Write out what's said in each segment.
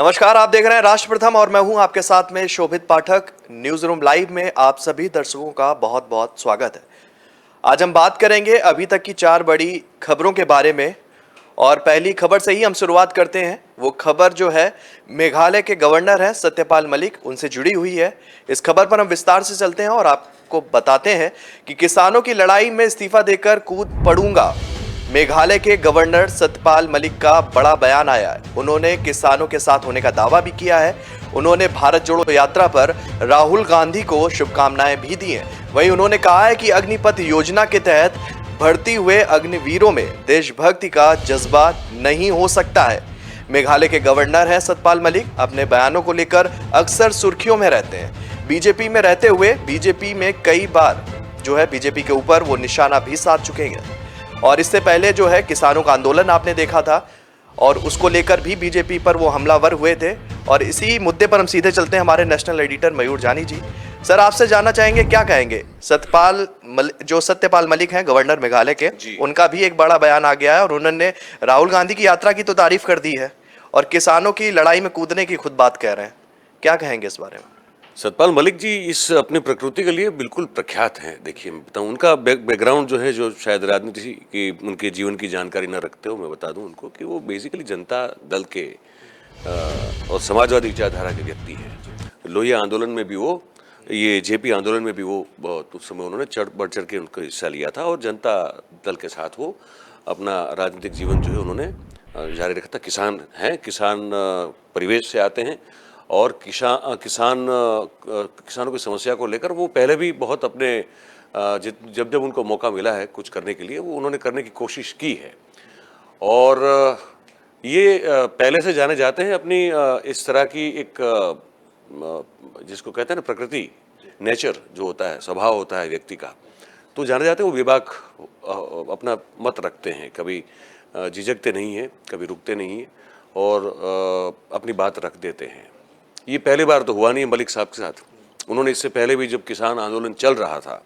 नमस्कार, आप देख रहे हैं राष्ट्र प्रथम और मैं हूं आपके साथ में शोभित पाठक। न्यूज रूम लाइव में आप सभी दर्शकों का बहुत बहुत स्वागत है। आज हम बात करेंगे अभी तक की 4 बड़ी खबरों के बारे में और पहली खबर से ही हम शुरुआत करते हैं। वो खबर जो है मेघालय के गवर्नर हैं सत्यपाल मलिक, उनसे जुड़ी हुई है। इस खबर पर हम विस्तार से चलते हैं और आपको बताते हैं कि किसानों की लड़ाई में इस्तीफा देकर कूद पड़ूंगा। मेघालय के गवर्नर सत्यपाल मलिक का बड़ा बयान आया है। उन्होंने किसानों के साथ होने का दावा भी किया है। उन्होंने भारत जोड़ो यात्रा पर राहुल गांधी को शुभकामनाएं भी दी हैं। वहीं उन्होंने कहा है कि अग्निपथ योजना के तहत भर्ती हुए अग्निवीरों में देशभक्ति का जज्बा नहीं हो सकता है। मेघालय के गवर्नर हैं सत्यपाल मलिक, अपने बयानों को लेकर अक्सर सुर्खियों में रहते हैं। बीजेपी में रहते हुए बीजेपी में कई बार जो है बीजेपी के ऊपर वो निशाना भी साध चुके हैं और इससे पहले जो है किसानों का आंदोलन आपने देखा था और उसको लेकर भी बीजेपी पर वो हमलावर हुए थे। और इसी मुद्दे पर हम सीधे चलते हैं हमारे नेशनल एडिटर मयूर जानी जी। सर, आपसे जानना चाहेंगे क्या कहेंगे सत्यपाल मलिक हैं गवर्नर मेघालय के, उनका भी एक बड़ा बयान आ गया है और उन्होंने राहुल गांधी की यात्रा की तो तारीफ कर दी है और किसानों की लड़ाई में कूदने की खुद बात कह रहे हैं। क्या कहेंगे इस बारे में? सत्यपाल मलिक जी इस अपनी प्रकृति के लिए बिल्कुल प्रख्यात हैं। देखिए, मैं बताऊं उनका बैकग्राउंड जो है, जो शायद राजनीति की उनके जीवन की जानकारी न रखते हो, मैं बता दूं उनको कि वो बेसिकली जनता दल के और समाजवादी विचारधारा के व्यक्ति हैं। लोहिया आंदोलन में भी वो, ये जेपी आंदोलन में भी वो बहुत उस समय उन्होंने बढ़ चढ़ के उनका हिस्सा लिया था और जनता दल के साथ वो अपना राजनीतिक जीवन जो है उन्होंने जारी रखा था। किसान हैं, किसान परिवेश से आते हैं और किसानों की समस्या को लेकर वो पहले भी बहुत अपने जब उनको मौका मिला है कुछ करने के लिए, वो उन्होंने करने की कोशिश की है। और ये पहले से जाने जाते हैं अपनी इस तरह की एक जिसको कहते हैं ना प्रकृति, नेचर जो होता है, स्वभाव होता है व्यक्ति का, तो जाने जाते हैं वो बेबाक अपना मत रखते हैं, कभी झिझकते नहीं हैं, कभी रुकते नहीं हैं और अपनी बात रख देते हैं। ये पहली बार तो हुआ नहीं मलिक साहब के साथ। उन्होंने इससे पहले भी जब किसान आंदोलन चल रहा था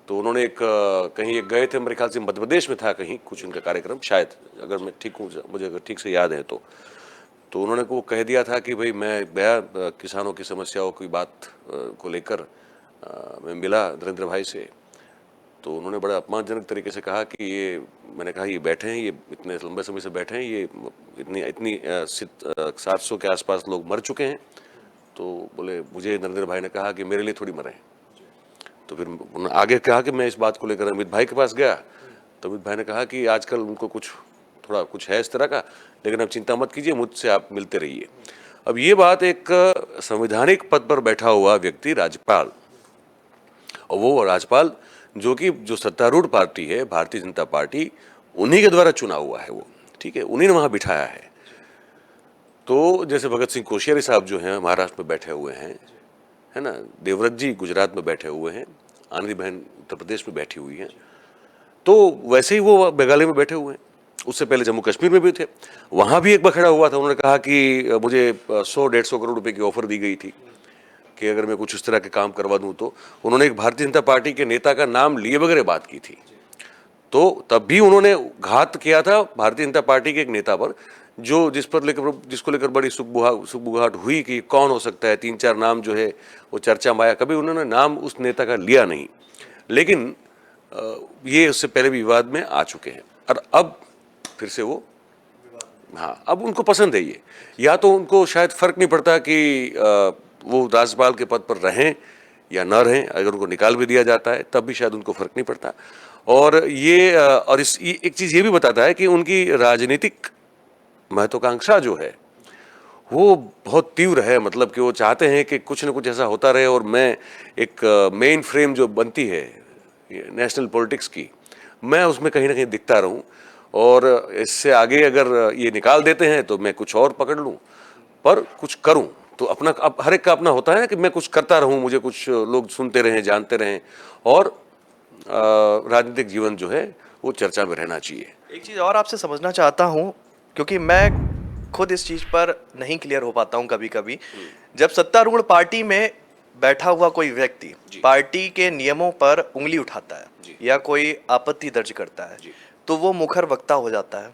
तो उन्होंने कहीं एक गए थे, मेरे ख्याल से मध्य प्रदेश में था कहीं कुछ उनका कार्यक्रम, शायद अगर मैं ठीक हूँ, मुझे अगर ठीक से याद है तो उन्होंने को कह दिया था कि भाई मैं गया किसानों की समस्याओं की बात को लेकर मैं मिला नरेंद्र भाई से, तो उन्होंने बड़ा अपमानजनक तरीके से कहा कि मैंने कहा ये बैठे हैं, ये इतने लंबे समय से बैठे हैं, ये इतनी 700 के आसपास लोग मर चुके हैं। तो बोले, मुझे नरेंद्र भाई ने कहा कि मेरे लिए थोड़ी मरे। तो फिर उन्होंने आगे कहा कि मैं इस बात को लेकर अमित भाई के पास गया, तो अमित भाई ने कहा कि आजकल उनको थोड़ा कुछ है इस तरह का, लेकिन अब चिंता मत कीजिए, मुझसे आप मिलते रहिए। अब ये बात एक संवैधानिक पद पर बैठा हुआ व्यक्ति, राज्यपाल, और वो राज्यपाल जो सत्तारूढ़ पार्टी है भारतीय जनता पार्टी, उन्हीं के द्वारा चुना हुआ है वो, ठीक है, उन्हीं ने वहाँ बिठाया है। तो जैसे भगत सिंह कोश्यारी साहब जो हैं महाराष्ट्र में बैठे हुए हैं, है ना, देवव्रत जी गुजरात में बैठे हुए हैं, आनंदी बहन उत्तर प्रदेश में बैठी हुई हैं, तो वैसे ही वो मेघालय में बैठे हुए हैं। उससे पहले जम्मू कश्मीर में भी थे, वहाँ भी एक बखड़ा हुआ था। उन्होंने कहा कि मुझे 100-150 करोड़ रुपए की ऑफर दी गई थी कि अगर मैं कुछ इस तरह के काम करवा दूं, तो उन्होंने एक भारतीय जनता पार्टी के नेता का नाम लिए बगैर बात की थी। तो तब भी उन्होंने घात किया था भारतीय जनता पार्टी के एक नेता पर, जिसको लेकर बड़ी सुगबुगाहट हुई कि कौन हो सकता है। 3-4 नाम जो है वो चर्चा में आया, कभी उन्होंने नाम उस नेता का लिया नहीं, लेकिन ये उससे पहले भी विवाद में आ चुके हैं और अब फिर से वो, हाँ, अब उनको पसंद है ये, या तो उनको शायद फर्क नहीं पड़ता कि वो राज्यपाल के पद पर रहें या न रहें, अगर उनको निकाल भी दिया जाता है तब भी शायद उनको फर्क नहीं पड़ता। और ये एक चीज़ ये भी बताता है कि उनकी राजनीतिक महत्वाकांक्षा जो है वो बहुत तीव्र है, मतलब कि वो चाहते हैं कि कुछ न कुछ ऐसा होता रहे और मैं एक मेन फ्रेम जो बनती है नेशनल पॉलिटिक्स की, मैं उसमें कहीं ना कहीं दिखता रहूं और इससे आगे अगर ये निकाल देते हैं तो मैं कुछ और पकड़ लूं, पर कुछ करूं तो अपना, अब हर एक का अपना होता है कि मैं कुछ करता रहूं, मुझे कुछ लोग सुनते रहें, जानते रहें और राजनीतिक जीवन जो है वो चर्चा में रहना चाहिए। एक चीज़ और आपसे समझना चाहता हूँ, क्योंकि मैं खुद इस चीज़ पर नहीं क्लियर हो पाता हूँ कभी कभी। जब सत्तारूढ़ पार्टी में बैठा हुआ कोई व्यक्ति पार्टी के नियमों पर उंगली उठाता है या कोई आपत्ति दर्ज करता है तो वो मुखर वक्ता हो जाता है,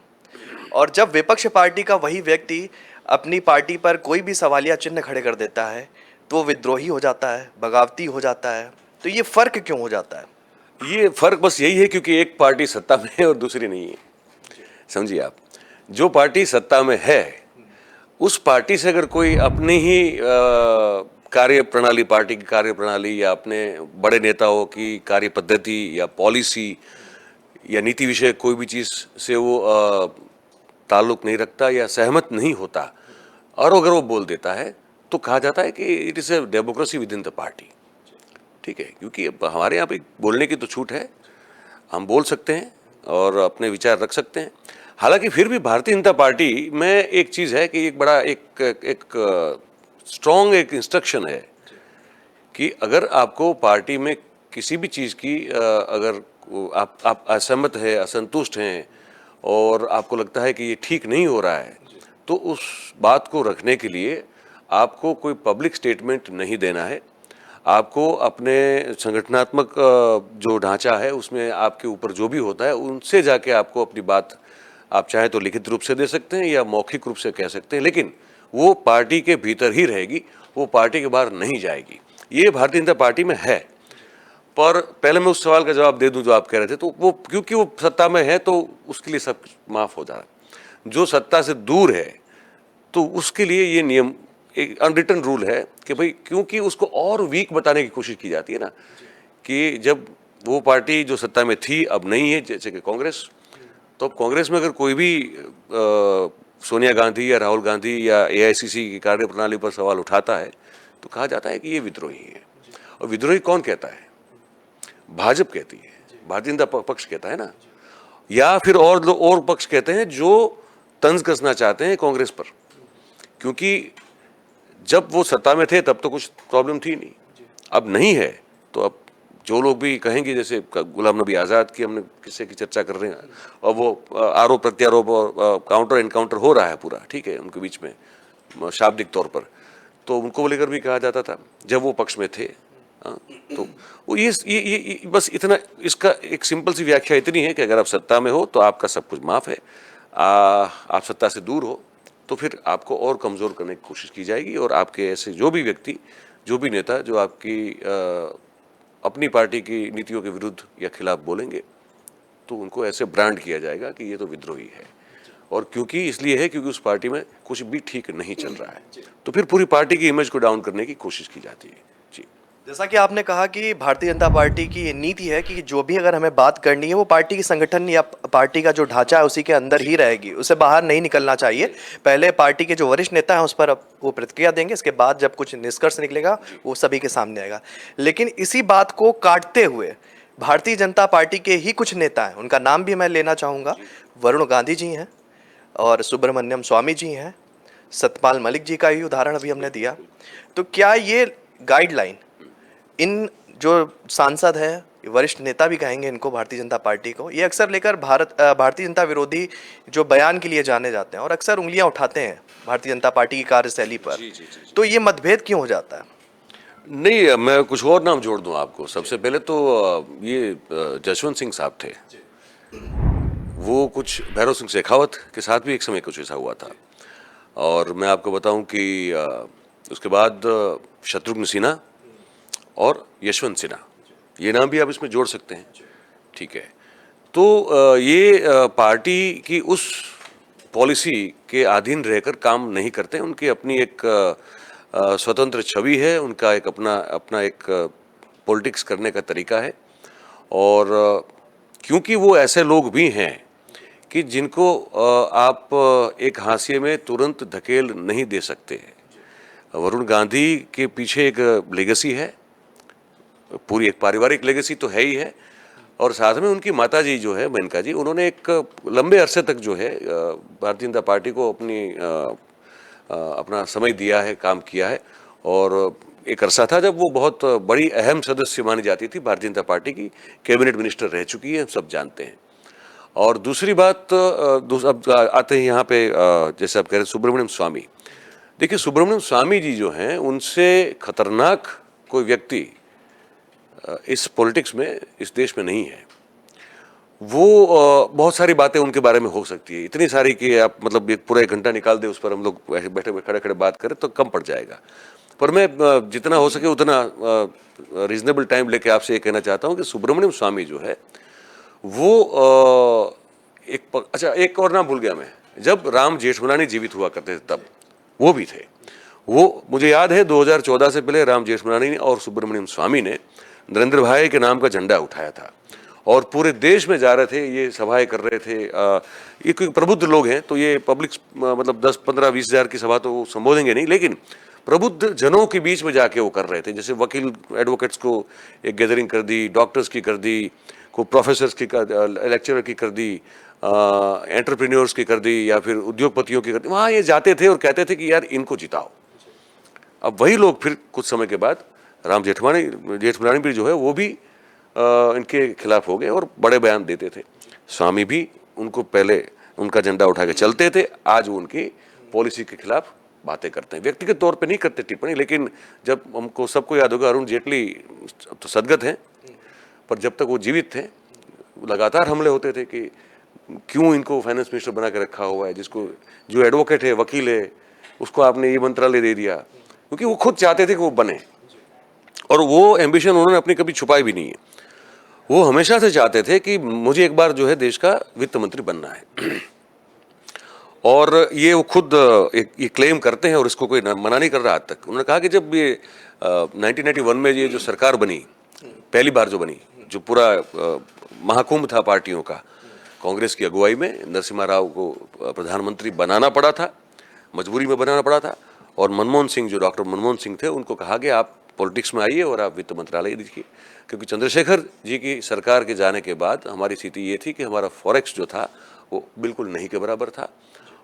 और जब विपक्ष पार्टी का वही व्यक्ति अपनी पार्टी पर कोई भी सवालिया चिन्ह खड़े कर देता है तो वो विद्रोही हो जाता है, बगावती हो जाता है। तो ये फर्क क्यों हो जाता है? ये फर्क बस यही है क्योंकि एक पार्टी सत्ता में है और दूसरी नहीं है। समझिए आप, जो पार्टी सत्ता में है उस पार्टी से अगर कोई अपनी ही कार्य प्रणाली, पार्टी की कार्य प्रणाली या अपने बड़े नेताओं की कार्य पद्धति या पॉलिसी या नीति विषय कोई भी चीज़ से वो ताल्लुक नहीं रखता या सहमत नहीं होता और अगर वो बोल देता है तो कहा जाता है कि it is a democracy with in the party. ठीक है, क्योंकि अब हमारे यहाँ पे बोलने की तो छूट है, हम बोल सकते हैं और अपने विचार रख सकते हैं। हालांकि फिर भी भारतीय जनता पार्टी में एक चीज़ है कि एक बड़ा एक स्ट्रॉन्ग एक इंस्ट्रक्शन है कि अगर आपको पार्टी में किसी भी चीज़ की अगर आप असहमत है, असंतुष्ट हैं और आपको लगता है कि ये ठीक नहीं हो रहा है, तो उस बात को रखने के लिए आपको कोई पब्लिक स्टेटमेंट नहीं देना है। आपको अपने संगठनात्मक जो ढांचा है उसमें आपके ऊपर जो भी होता है उनसे जाके आपको अपनी बात आप चाहे तो लिखित रूप से दे सकते हैं या मौखिक रूप से कह सकते हैं, लेकिन वो पार्टी के भीतर ही रहेगी, वो पार्टी के बाहर नहीं जाएगी। ये भारतीय जनता पार्टी में है। पर पहले मैं उस सवाल का जवाब दे दूं जो आप कह रहे थे, तो वो क्योंकि वो सत्ता में है तो उसके लिए सब माफ हो जा रहा है। जो सत्ता से दूर है तो उसके लिए ये नियम एक अनरिटन रूल है कि भाई, क्योंकि उसको और वीक बताने की कोशिश की जाती है ना, कि जब वो पार्टी जो सत्ता में थी अब नहीं है, जैसे कि कांग्रेस, तो कांग्रेस में अगर कोई भी सोनिया गांधी या राहुल गांधी या एआईसीसी की कार्यप्रणाली पर सवाल उठाता है तो कहा जाता है कि ये विद्रोही है। और विद्रोही कौन कहता है? भाजपा कहती है, भारतीय जनता पक्ष कहता है ना, या फिर और पक्ष कहते हैं जो तंज कसना चाहते हैं कांग्रेस पर, क्योंकि जब वो सत्ता में थे तब तो कुछ प्रॉब्लम थी नहीं, अब नहीं है तो अब जो लोग भी कहेंगे, जैसे गुलाम नबी आज़ाद की हमने किस्से की चर्चा कर रहे हैं और वो आरोप प्रत्यारोप और काउंटर एनकाउंटर हो रहा है पूरा, ठीक है, उनके बीच में शाब्दिक तौर पर, तो उनको लेकर भी कहा जाता था जब वो पक्ष में थे। हाँ, तो वो ये बस इतना, इसका एक सिंपल सी व्याख्या इतनी है कि अगर आप सत्ता में हो तो आपका सब कुछ माफ है, आप सत्ता से दूर हो तो फिर आपको और कमज़ोर करने की कोशिश की जाएगी और आपके ऐसे जो भी व्यक्ति, जो भी नेता जो आपकी अपनी पार्टी की नीतियों के विरुद्ध या खिलाफ बोलेंगे तो उनको ऐसे ब्रांड किया जाएगा कि ये तो विद्रोही है। और क्योंकि इसलिए है क्योंकि उस पार्टी में कुछ भी ठीक नहीं चल रहा है, तो फिर पूरी पार्टी की इमेज को डाउन करने की कोशिश की जाती है। जी, जैसा कि आपने कहा कि भारतीय जनता पार्टी की ये नीति है कि जो भी अगर हमें बात करनी है वो पार्टी की संगठन या पार्टी का जो ढांचा है उसी के अंदर ही रहेगी, उसे बाहर नहीं निकलना चाहिए। पहले पार्टी के जो वरिष्ठ नेता हैं उस पर वो प्रतिक्रिया देंगे, इसके बाद जब कुछ निष्कर्ष निकलेगा वो सभी के सामने आएगा। लेकिन इसी बात को काटते हुए भारतीय जनता पार्टी के ही कुछ नेता हैं, उनका नाम भी मैं लेना चाहूँगा। वरुण गांधी जी हैं और सुब्रमण्यम स्वामी जी हैं, सतपाल मलिक जी का ही उदाहरण अभी हमने दिया। तो क्या ये गाइडलाइन इन जो सांसद है, वरिष्ठ नेता भी कहेंगे इनको, भारतीय जनता पार्टी को, ये अक्सर लेकर भारतीय जनता विरोधी जो बयान के लिए जाने जाते हैं और अक्सर उंगलियां उठाते हैं भारतीय जनता पार्टी की कार्यशैली पर, तो ये मतभेद क्यों हो जाता है? नहीं, मैं कुछ और नाम जोड़ दूं आपको। सबसे पहले तो ये जसवंत सिंह साहब थे, वो कुछ भैरव सिंह शेखावत के साथ भी एक समय कुछ ऐसा हुआ था। और मैं आपको बताऊं कि उसके बाद शत्रुघ्न सिन्हा और यशवंत सिन्हा, ये नाम भी आप इसमें जोड़ सकते हैं। ठीक है, तो ये पार्टी की उस पॉलिसी के अधीन रहकर काम नहीं करते, उनकी अपनी एक स्वतंत्र छवि है, उनका एक अपना एक पॉलिटिक्स करने का तरीका है। और क्योंकि वो ऐसे लोग भी हैं कि जिनको आप एक हाशिए में तुरंत धकेल नहीं दे सकते। वरुण गांधी के पीछे एक लेगेसी है, पूरी एक पारिवारिक लेगेसी तो है ही है, और साथ में उनकी माताजी जो है मेनका जी, उन्होंने एक लंबे अरसे तक जो है भारतीय जनता पार्टी को अपना समय दिया है, काम किया है। और एक अरसा था जब वो बहुत बड़ी अहम सदस्य मानी जाती थी भारतीय जनता पार्टी की, कैबिनेट मिनिस्टर रह चुकी है, सब जानते हैं। और दूसरी बात, अब आते हैं यहाँ पे, जैसे आप कह रहे सुब्रमण्यम स्वामी। देखिए, सुब्रमण्यम स्वामी जी जो हैं, उनसे खतरनाक कोई व्यक्ति इस पॉलिटिक्स में, इस देश में नहीं है। वो बहुत सारी बातें उनके बारे में हो सकती है, इतनी सारी कि आप मतलब एक पूरा 1 घंटा निकाल दे उस पर हम लोग ऐसे बैठे खड़े खड़े बात करें तो कम पड़ जाएगा। पर मैं जितना हो सके उतना रीजनेबल टाइम लेके आपसे ये कहना चाहता हूँ कि सुब्रमण्यम स्वामी जो है वो अच्छा एक और नाम भूल गया मैं, जब राम जेठमलानी जीवित हुआ करते थे तब वो भी थे। वो मुझे याद है 2014 से पहले राम जेठमलानी और सुब्रमण्यम स्वामी ने नरेंद्र भाई के नाम का झंडा उठाया था और पूरे देश में जा रहे थे, ये सभाएं कर रहे थे। ये कोई प्रबुद्ध लोग हैं तो ये पब्लिक मतलब 10, 15, 20 हजार की सभा तो वो संबोधेंगे नहीं, लेकिन प्रबुद्ध जनों के बीच में जाके वो कर रहे थे। जैसे वकील एडवोकेट्स को एक गैदरिंग कर दी, डॉक्टर्स की कर दी, को प्रोफेसर्स की लेक्चरर की कर दी, एंटरप्रेन्योर्स की कर दी, या फिर उद्योगपतियों की कर दी। वहाँ ये जाते थे और कहते थे कि यार इनको जिताओ। अब वही लोग फिर कुछ समय के बाद राम जेठमलानी भी जो है वो भी इनके खिलाफ हो गए और बड़े बयान देते थे। स्वामी भी उनको पहले उनका झंडा उठा के चलते थे, आज वो उनकी पॉलिसी के खिलाफ बातें करते हैं। व्यक्तिगत तौर पे नहीं करते टिप्पणी, लेकिन जब हमको सबको याद होगा अरुण जेटली तो सदगत हैं, पर जब तक वो जीवित थे लगातार हमले होते थे कि क्यों इनको फाइनेंस मिनिस्टर बना के रखा हुआ है, जिसको जो एडवोकेट है, वकील है, उसको आपने ये मंत्रालय दे दिया, क्योंकि वो खुद चाहते थे कि वो बने और वो एम्बिशन उन्होंने अपनी कभी छुपाई भी नहीं है। वो हमेशा से चाहते थे कि मुझे एक बार जो है देश का वित्त मंत्री बनना है और ये वो खुद ये क्लेम करते हैं और इसको कोई मना नहीं कर रहा आज तक। उन्होंने कहा कि जब ये 1991 में ये जो सरकार बनी, पहली बार जो बनी, जो पूरा महाकुंभ था पार्टियों का, कांग्रेस की अगुवाई में नरसिम्हा राव को प्रधानमंत्री बनाना पड़ा था, मजबूरी में बनाना पड़ा था, और मनमोहन सिंह जो डॉक्टर मनमोहन सिंह थे उनको कहा कि आप पॉलिटिक्स में आइए और आप वित्त मंत्रालय देखिए, क्योंकि चंद्रशेखर जी की सरकार के जाने के बाद हमारी स्थिति ये थी कि हमारा फॉरेक्स जो था वो बिल्कुल नहीं के बराबर था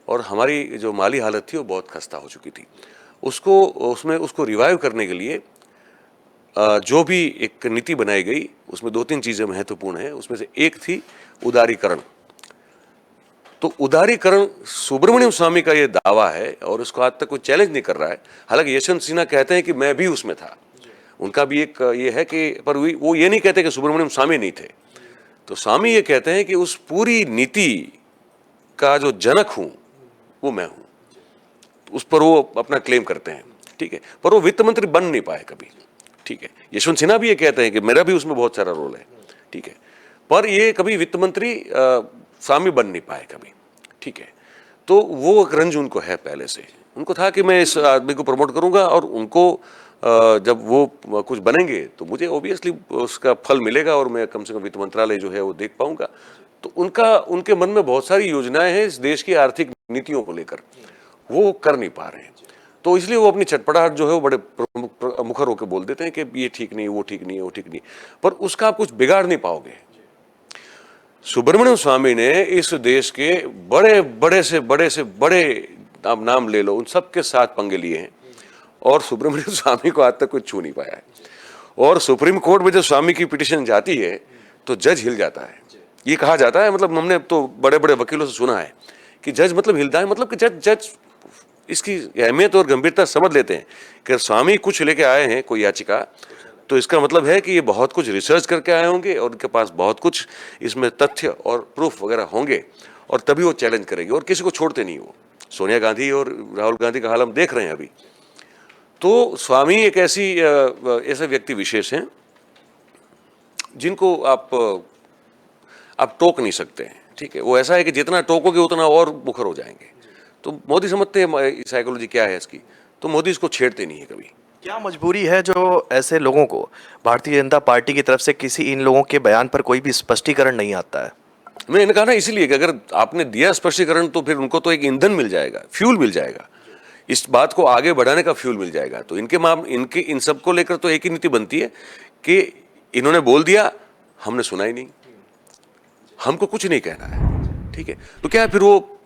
और हमारी जो माली हालत थी वो बहुत खस्ता हो चुकी थी। उसको रिवाइव करने के लिए जो भी एक नीति बनाई गई उसमें 2-3 चीज़ें महत्वपूर्ण हैं। उसमें से एक थी उदारीकरण। तो उदारीकरण सुब्रमण्यम स्वामी का ये दावा है और उसको आज तक कोई चैलेंज नहीं कर रहा है। हालांकि यशवंत सिन्हा कहते हैं कि मैं भी उसमें था, उनका भी एक ये है कि, पर वो ये नहीं कहते कि सुब्रमण्यम स्वामी नहीं थे। तो स्वामी ये कहते हैं कि उस पूरी नीति का जो जनक हूं वो मैं हूं, उस पर वो अपना क्लेम करते हैं, ठीक है। पर वो वित्त मंत्री बन नहीं पाए कभी, ठीक है। यशवंत सिन्हा भी ये कहते हैं कि मेरा भी उसमें बहुत सारा रोल है, ठीक है, पर ये कभी वित्त मंत्री स्वामी बन नहीं पाए कभी, ठीक है। तो वो एक रंज उनको है पहले से, उनको था कि मैं इस आदमी को प्रमोट करूंगा और उनको जब वो कुछ बनेंगे तो मुझे ओबियसली उसका फल मिलेगा और मैं कम से कम वित्त मंत्रालय जो है वो देख पाऊंगा। तो उनके मन में बहुत सारी योजनाएं हैं इस देश की आर्थिक नीतियों को लेकर, वो कर नहीं पा रहे हैं। तो इसलिए वो अपनी छटपटाहट जो है वो बड़े मुखर होकर बोल देते हैं कि ये ठीक नहीं, वो ठीक नहीं है, वो ठीक नहीं, पर उसका आप कुछ बिगाड़ नहीं पाओगे। सुब्रमण्यम स्वामी ने इस देश के बड़े से बड़े आप नाम ले लो, उन सबके साथ पंगे लिए हैं और सुब्रमण्यम स्वामी को आज तक कोई छू नहीं पाया है। और सुप्रीम कोर्ट में जब स्वामी की पिटीशन जाती है तो जज हिल जाता है। ये कहा जाता है, मतलब हमने तो बड़े बड़े वकीलों से सुना है कि जज मतलब हिलता है, मतलब कि जज इसकी अहमियत और गंभीरता समझ लेते हैं कि स्वामी कुछ लेके आए हैं कोई याचिका, तो इसका मतलब है कि ये बहुत कुछ रिसर्च करके आए होंगे और उनके पास बहुत कुछ इसमें तथ्य और प्रूफ वगैरह होंगे और तभी वो चैलेंज करेंगे और किसी को छोड़ते नहीं। वो सोनिया गांधी और राहुल गांधी का हाल हम देख रहे हैं अभी। तो स्वामी एक ऐसे व्यक्ति विशेष हैं जिनको आप टोक नहीं सकते हैं, ठीक है। वो ऐसा है कि जितना टोकोगे उतना और मुखर हो जाएंगे। तो मोदी समझते हैं साइकोलॉजी क्या है इसकी, तो मोदी इसको छेड़ते नहीं है कभी। क्या मजबूरी है जो ऐसे लोगों को भारतीय जनता पार्टी की तरफ से किसी इन लोगों के बयान पर कोई भी स्पष्टीकरण नहीं आता है? मैंने कहा ना इसीलिए कि अगर आपने दिया स्पष्टीकरण तो फिर उनको तो एक ईंधन मिल जाएगा, फ्यूल मिल जाएगा, इस बात को आगे बढ़ाने का फ्यूल मिल जाएगा। तो इनके इन सब को लेकर तो एक ही नीति बनती है कि इन्होंने बोल दिया, हमने सुना ही नहीं, हमको कुछ नहीं कहना है, ठीक है। तो क्या है, फिर वो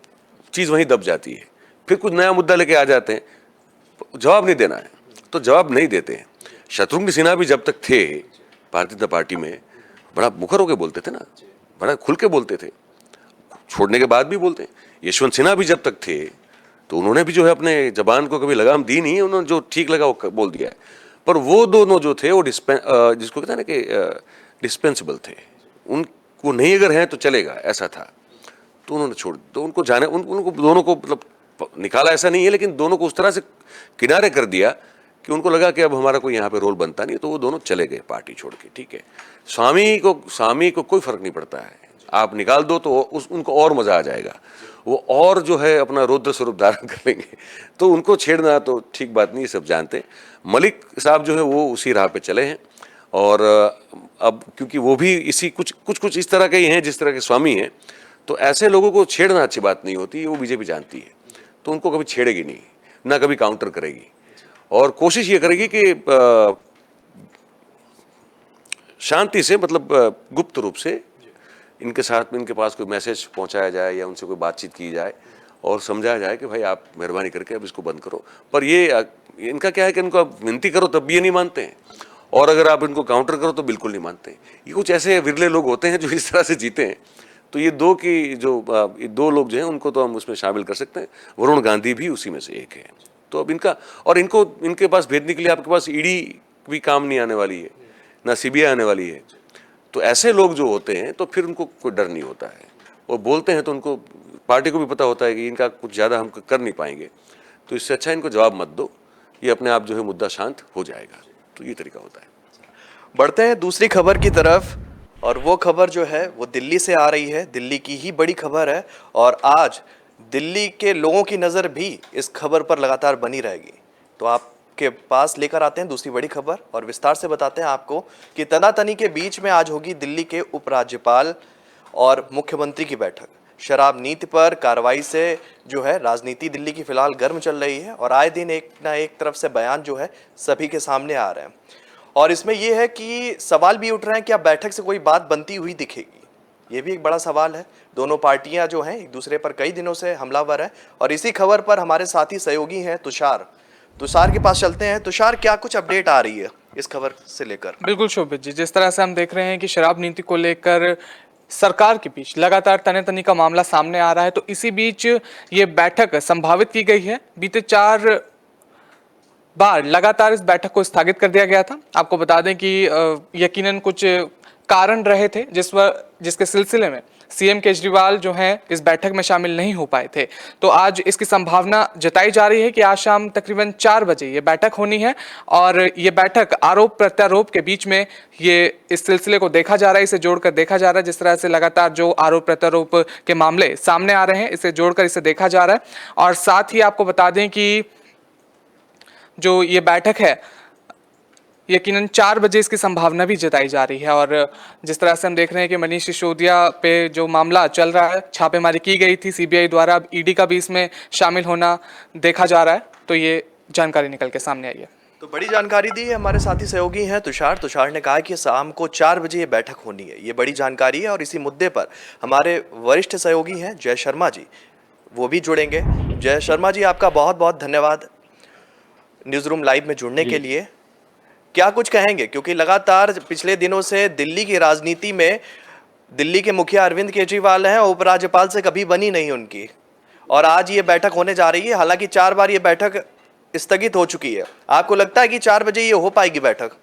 चीज़ वहीं दब जाती है। फिर कुछ नया मुद्दा लेके आ जाते हैं, जवाब नहीं देना है तो जवाब नहीं देते हैं। शत्रुघ्न सिन्हा भी जब तक थे भारतीय जनता पार्टी में बड़ा मुखर होकर बोलते थे ना, बड़ा खुल के बोलते थे, छोड़ने के बाद भी बोलते। यशवंत सिन्हा भी जब तक थे तो उन्होंने भी जो है अपने जबान को कभी लगाम दी नहीं है, उन्होंने जो ठीक लगा वो बोल दिया है। पर वो दोनों जो थे वो जिसको कहते हैं ना कि डिस्पेंसिबल थे, वो नहीं अगर हैं तो चलेगा, ऐसा था। तो उन्होंने छोड़, तो उनको जाने, उनको दोनों को मतलब निकाला ऐसा नहीं है, लेकिन दोनों को उस तरह से किनारे कर दिया कि उनको लगा कि अब हमारा कोई यहाँ पे रोल बनता नहीं, तो वो दोनों चले गए पार्टी छोड़ के। ठीक है, स्वामी को कोई फर्क नहीं पड़ता है, आप निकाल दो तो उनको और मजा आ जाएगा, वो और जो है अपना रौद्र स्वरूप धारण कर लेंगे। तो उनको छेड़ना तो ठीक बात नहीं, सब जानते हैं। मलिक साहब जो है वो उसी राह पे चले हैं, और अब क्योंकि वो भी इसी कुछ इस तरह के ही हैं जिस तरह के स्वामी हैं, तो ऐसे लोगों को छेड़ना अच्छी बात नहीं होती, वो बीजेपी जानती है। तो उनको कभी छेड़ेगी नहीं, ना कभी काउंटर करेगी, और कोशिश ये करेगी कि शांति से, मतलब गुप्त रूप से इनके साथ में, इनके पास कोई मैसेज पहुंचाया जाए या उनसे कोई बातचीत की जाए और समझाया जाए कि भाई आप मेहरबानी करके अब इसको बंद करो। पर ये इनका क्या है कि इनको आप विनती करो तब भी ये नहीं मानते हैं, और अगर आप इनको काउंटर करो तो बिल्कुल नहीं मानते हैं। ये कुछ ऐसे विरले लोग होते हैं जो इस तरह से जीते हैं। तो ये दो लोग जो हैं उनको तो हम उसमें शामिल कर सकते हैं। वरुण गांधी भी उसी में से एक है। तो अब इनके पास भेजने के लिए आपके पास ईडी भी काम नहीं आने वाली है, ना सीबीआई आने वाली है। तो ऐसे लोग जो होते हैं तो फिर उनको कोई डर नहीं होता है, वो बोलते हैं तो उनको, पार्टी को भी पता होता है कि इनका कुछ ज़्यादा हम कर नहीं पाएंगे, तो इससे अच्छा इनको जवाब मत दो, ये अपने आप जो है मुद्दा शांत हो जाएगा। तो ये तरीका होता है। बढ़ते हैं दूसरी खबर की तरफ, और वो खबर जो है वो दिल्ली से आ रही है, दिल्ली की ही बड़ी खबर है, और आज दिल्ली के लोगों की नज़र भी इस खबर पर लगातार बनी रहेगी। तो आपके पास लेकर आते हैं दूसरी बड़ी खबर और विस्तार से बताते हैं आपको कि तनातनी के बीच में आज होगी दिल्ली के उपराज्यपाल और मुख्यमंत्री की बैठक। शराब नीति पर कार्रवाई से जो है राजनीति दिल्ली की फिलहाल गर्म चल रही है, और आए दिन एक ना एक तरफ से बयान जो है सभी के सामने आ रहे हैं, और इसमें यह है कि सवाल भी उठ रहे हैं कि अब बैठक से कोई बात बनती हुई दिखेगी। ये भी एक बड़ा सवाल है। दोनों पार्टियां जो हैं एक दूसरे पर कई दिनों से हमलावर हैं, और इसी खबर पर हमारे साथी सहयोगी हैं तुषार के पास चलते हैं। तुषार, क्या कुछ अपडेट आ रही है इस खबर से लेकर? बिल्कुल शोभित जी, जिस तरह से हम देख रहे हैं कि शराब नीति को लेकर सरकार के बीच लगातार तने-तनी का मामला सामने आ रहा है, तो इसी बीच ये बैठक संभावित की गई है। बीते 4 बार लगातार इस बैठक को स्थगित कर दिया गया था। आपको बता दें कि यकीनन कुछ कारण रहे थे जिसके सिलसिले में सीएम केजरीवाल जो हैं इस बैठक में शामिल नहीं हो पाए थे। तो आज इसकी संभावना जताई जा रही है कि आज शाम तकरीबन 4 बजे ये बैठक होनी है, और ये बैठक आरोप प्रत्यारोप के बीच में ये इस सिलसिले को देखा जा रहा है, इसे जोड़कर देखा जा रहा है। जिस तरह से लगातार जो आरोप प्रत्यारोप के मामले सामने आ रहे हैं, इसे जोड़कर इसे देखा जा रहा है। और साथ ही आपको बता दें कि जो ये बैठक है यकीनन 4 बजे इसकी संभावना भी जताई जा रही है। और जिस तरह से हम देख रहे हैं कि मनीष सिसोदिया पे जो मामला चल रहा है, छापेमारी की गई थी सीबीआई द्वारा, अब ईडी का भी इसमें शामिल होना देखा जा रहा है। तो ये जानकारी निकल के सामने आई है। तो बड़ी जानकारी दी है हमारे साथी सहयोगी हैं तुषार ने कहा कि शाम को 4 बजे ये बैठक होनी है। ये बड़ी जानकारी है, और इसी मुद्दे पर हमारे वरिष्ठ सहयोगी हैं जय शर्मा जी, वो भी जुड़ेंगे। जय शर्मा जी, आपका बहुत बहुत धन्यवाद न्यूज़ रूम लाइव में जुड़ने के लिए। क्या कुछ कहेंगे, क्योंकि लगातार पिछले दिनों से दिल्ली की राजनीति में दिल्ली के मुखिया अरविंद केजरीवाल हैं, उपराज्यपाल से कभी बनी नहीं उनकी, और आज ये बैठक होने जा रही है। हालांकि 4 बार ये बैठक स्थगित हो चुकी है। आपको लगता है कि 4 बजे ये हो पाएगी बैठक?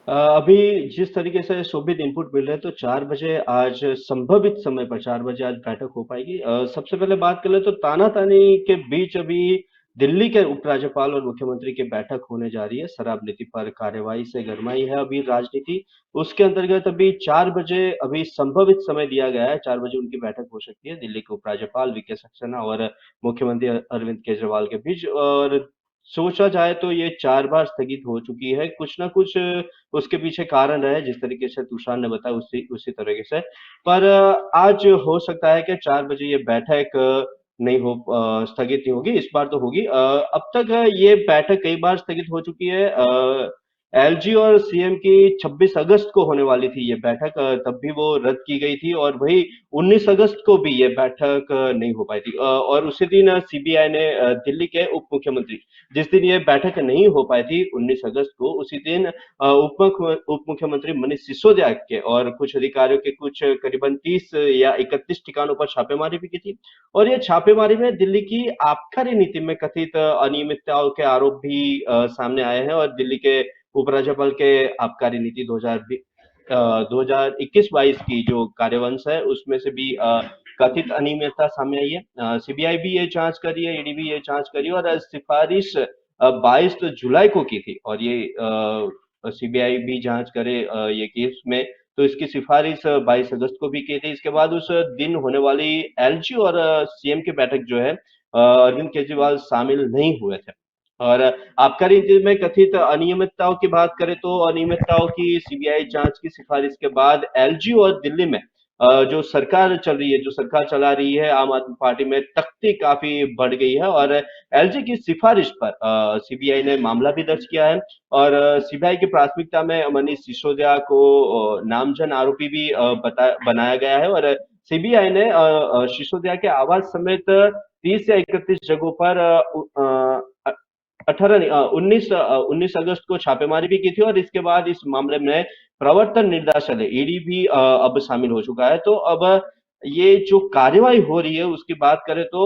अभी जिस तरीके से शोभित इनपुट मिल रहे हैं, तो 4 बजे आज संभावित समय पर 4 बजे आज बैठक हो पाएगी। सबसे पहले बात कर ले तो तानातानी के बीच अभी दिल्ली के उपराज्यपाल और मुख्यमंत्री की बैठक होने जा रही है। शराब नीति पर कार्रवाई से गरमाई है अभी राजनीति। उसके अंतर्गत अभी 4 बजे अभी संभावित समय दिया गया है, 4 बजे उनकी बैठक हो सकती है दिल्ली के उपराज्यपाल वीके सक्सेना और मुख्यमंत्री अरविंद केजरीवाल के बीच। और सोचा जाए तो ये 4 बार स्थगित हो चुकी है। कुछ ना कुछ उसके पीछे कारण रहे, जिस तरीके से तुषार ने बताया उसी तरीके से। पर आज हो सकता है कि 4 बजे ये बैठक नहीं हो स्थगित नहीं होगी, इस बार तो होगी। अब तक ये बैठक कई बार स्थगित हो चुकी है। एलजी और सीएम की 26 अगस्त को होने वाली थी ये बैठक, तब भी वो रद्द की गई थी, और वही 19 अगस्त को भी ये बैठक नहीं हो पाई थी। और उसी दिन सीबीआई ने दिल्ली के उप मुख्यमंत्री, जिस दिन ये बैठक नहीं हो पाई थी 19 अगस्त को, उसी दिन उप मुख्यमंत्री मनीष सिसोदिया के और कुछ अधिकारियों के कुछ करीबन 30 या 31 ठिकानों पर छापेमारी भी की थी। और ये छापेमारी में दिल्ली की आबकारी नीति में कथित अनियमितताओं के आरोप भी सामने आए हैं, और दिल्ली के उपराज्यपाल के आबकारी नीति 2021-22 की जो कार्यवंश है उसमें से भी कथित अनियमितता सामने आई है। सीबीआई भी ये जांच कर रही है, ईडी भी ये जांच कर रही है और सिफारिश 22 जुलाई को की थी और ये सीबीआई भी जांच करे ये केस में तो इसकी सिफारिश 22 अगस्त को भी की थी। इसके बाद उस दिन होने वाली एलजी और सीएम की बैठक जो है अरविंद केजरीवाल शामिल नहीं हुए थे। और आबकारी नीति में कथित अनियमितताओं की बात करें तो अनियमितताओं की सीबीआई जांच की सिफारिश के बाद एलजी और दिल्ली में जो सरकार चल रही है, जो सरकार चला रही है आम आदमी पार्टी में तख्ती काफी बढ़ गई है और एलजी की सिफारिश पर सीबीआई ने मामला भी दर्ज किया है और सीबीआई की प्राथमिकता में मनीष सिसोदिया को नामजद आरोपी भी बनाया गया है और सीबीआई ने सिसोदिया के आवास समेत 30 या 31 जगहों पर 19 अगस्त को छापेमारी भी की थी और इसके बाद इस मामले में प्रवर्तन निदेशालय ईडी भी अब शामिल हो चुका है। तो अब ये जो कार्यवाही हो रही है उसकी बात करें तो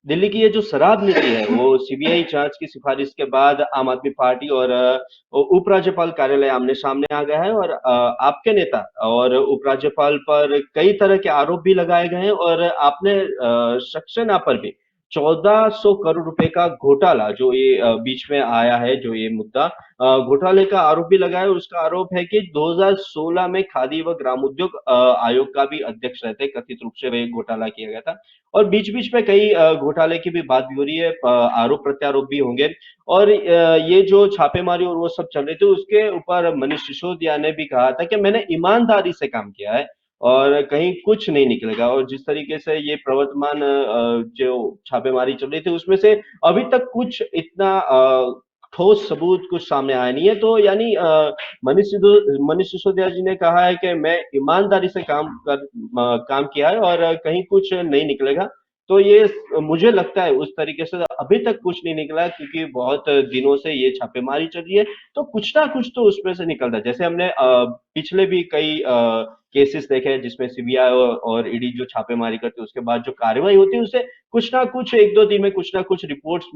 दिल्ली की ये जो शराब नीति है वो सीबीआई जांच की सिफारिश के बाद आम आदमी पार्टी और उपराज्यपाल कार्यालय आमने सामने आ गया है और आपके नेता और उपराज्यपाल पर कई तरह के आरोप भी लगाए गए हैं और आपने सक्सेना पर भी 1400 करोड़ रुपए का घोटाला जो ये बीच में आया है जो ये मुद्दा घोटाले का आरोप भी लगाया। उसका आरोप है कि 2016 में खादी व ग्रामोद्योग आयोग का भी अध्यक्ष रहते कथित रूप से वह घोटाला किया गया था और बीच बीच में कई घोटाले की भी बात भी हो रही है, आरोप प्रत्यारोप भी होंगे और ये जो छापेमारी और वो सब चल रहे थे उसके ऊपर मनीष सिसोदिया ने भी कहा था कि मैंने ईमानदारी से काम किया है और कहीं कुछ नहीं निकलेगा और जिस तरीके से ये प्रवर्तमान जो छापेमारी चल रही थी उसमें से अभी तक कुछ इतना ठोस सबूत कुछ सामने आया नहीं है। तो यानी मनीष सिसोदिया जी ने कहा है कि मैं ईमानदारी से काम किया है और कहीं कुछ नहीं निकलेगा। तो ये मुझे लगता है उस तरीके से अभी तक कुछ नहीं निकला क्योंकि बहुत दिनों से ये छापेमारी चल रही है तो कुछ ना कुछ तो उसमें से निकलता है। जैसे हमने पिछले भी कई केसेस देखे हैं जिसमें सीबीआई और ईडी जो छापेमारी करती है उसके बाद जो कार्रवाई होती है उससे कुछ ना कुछ 1-2 दिन में कुछ ना कुछ रिपोर्ट्स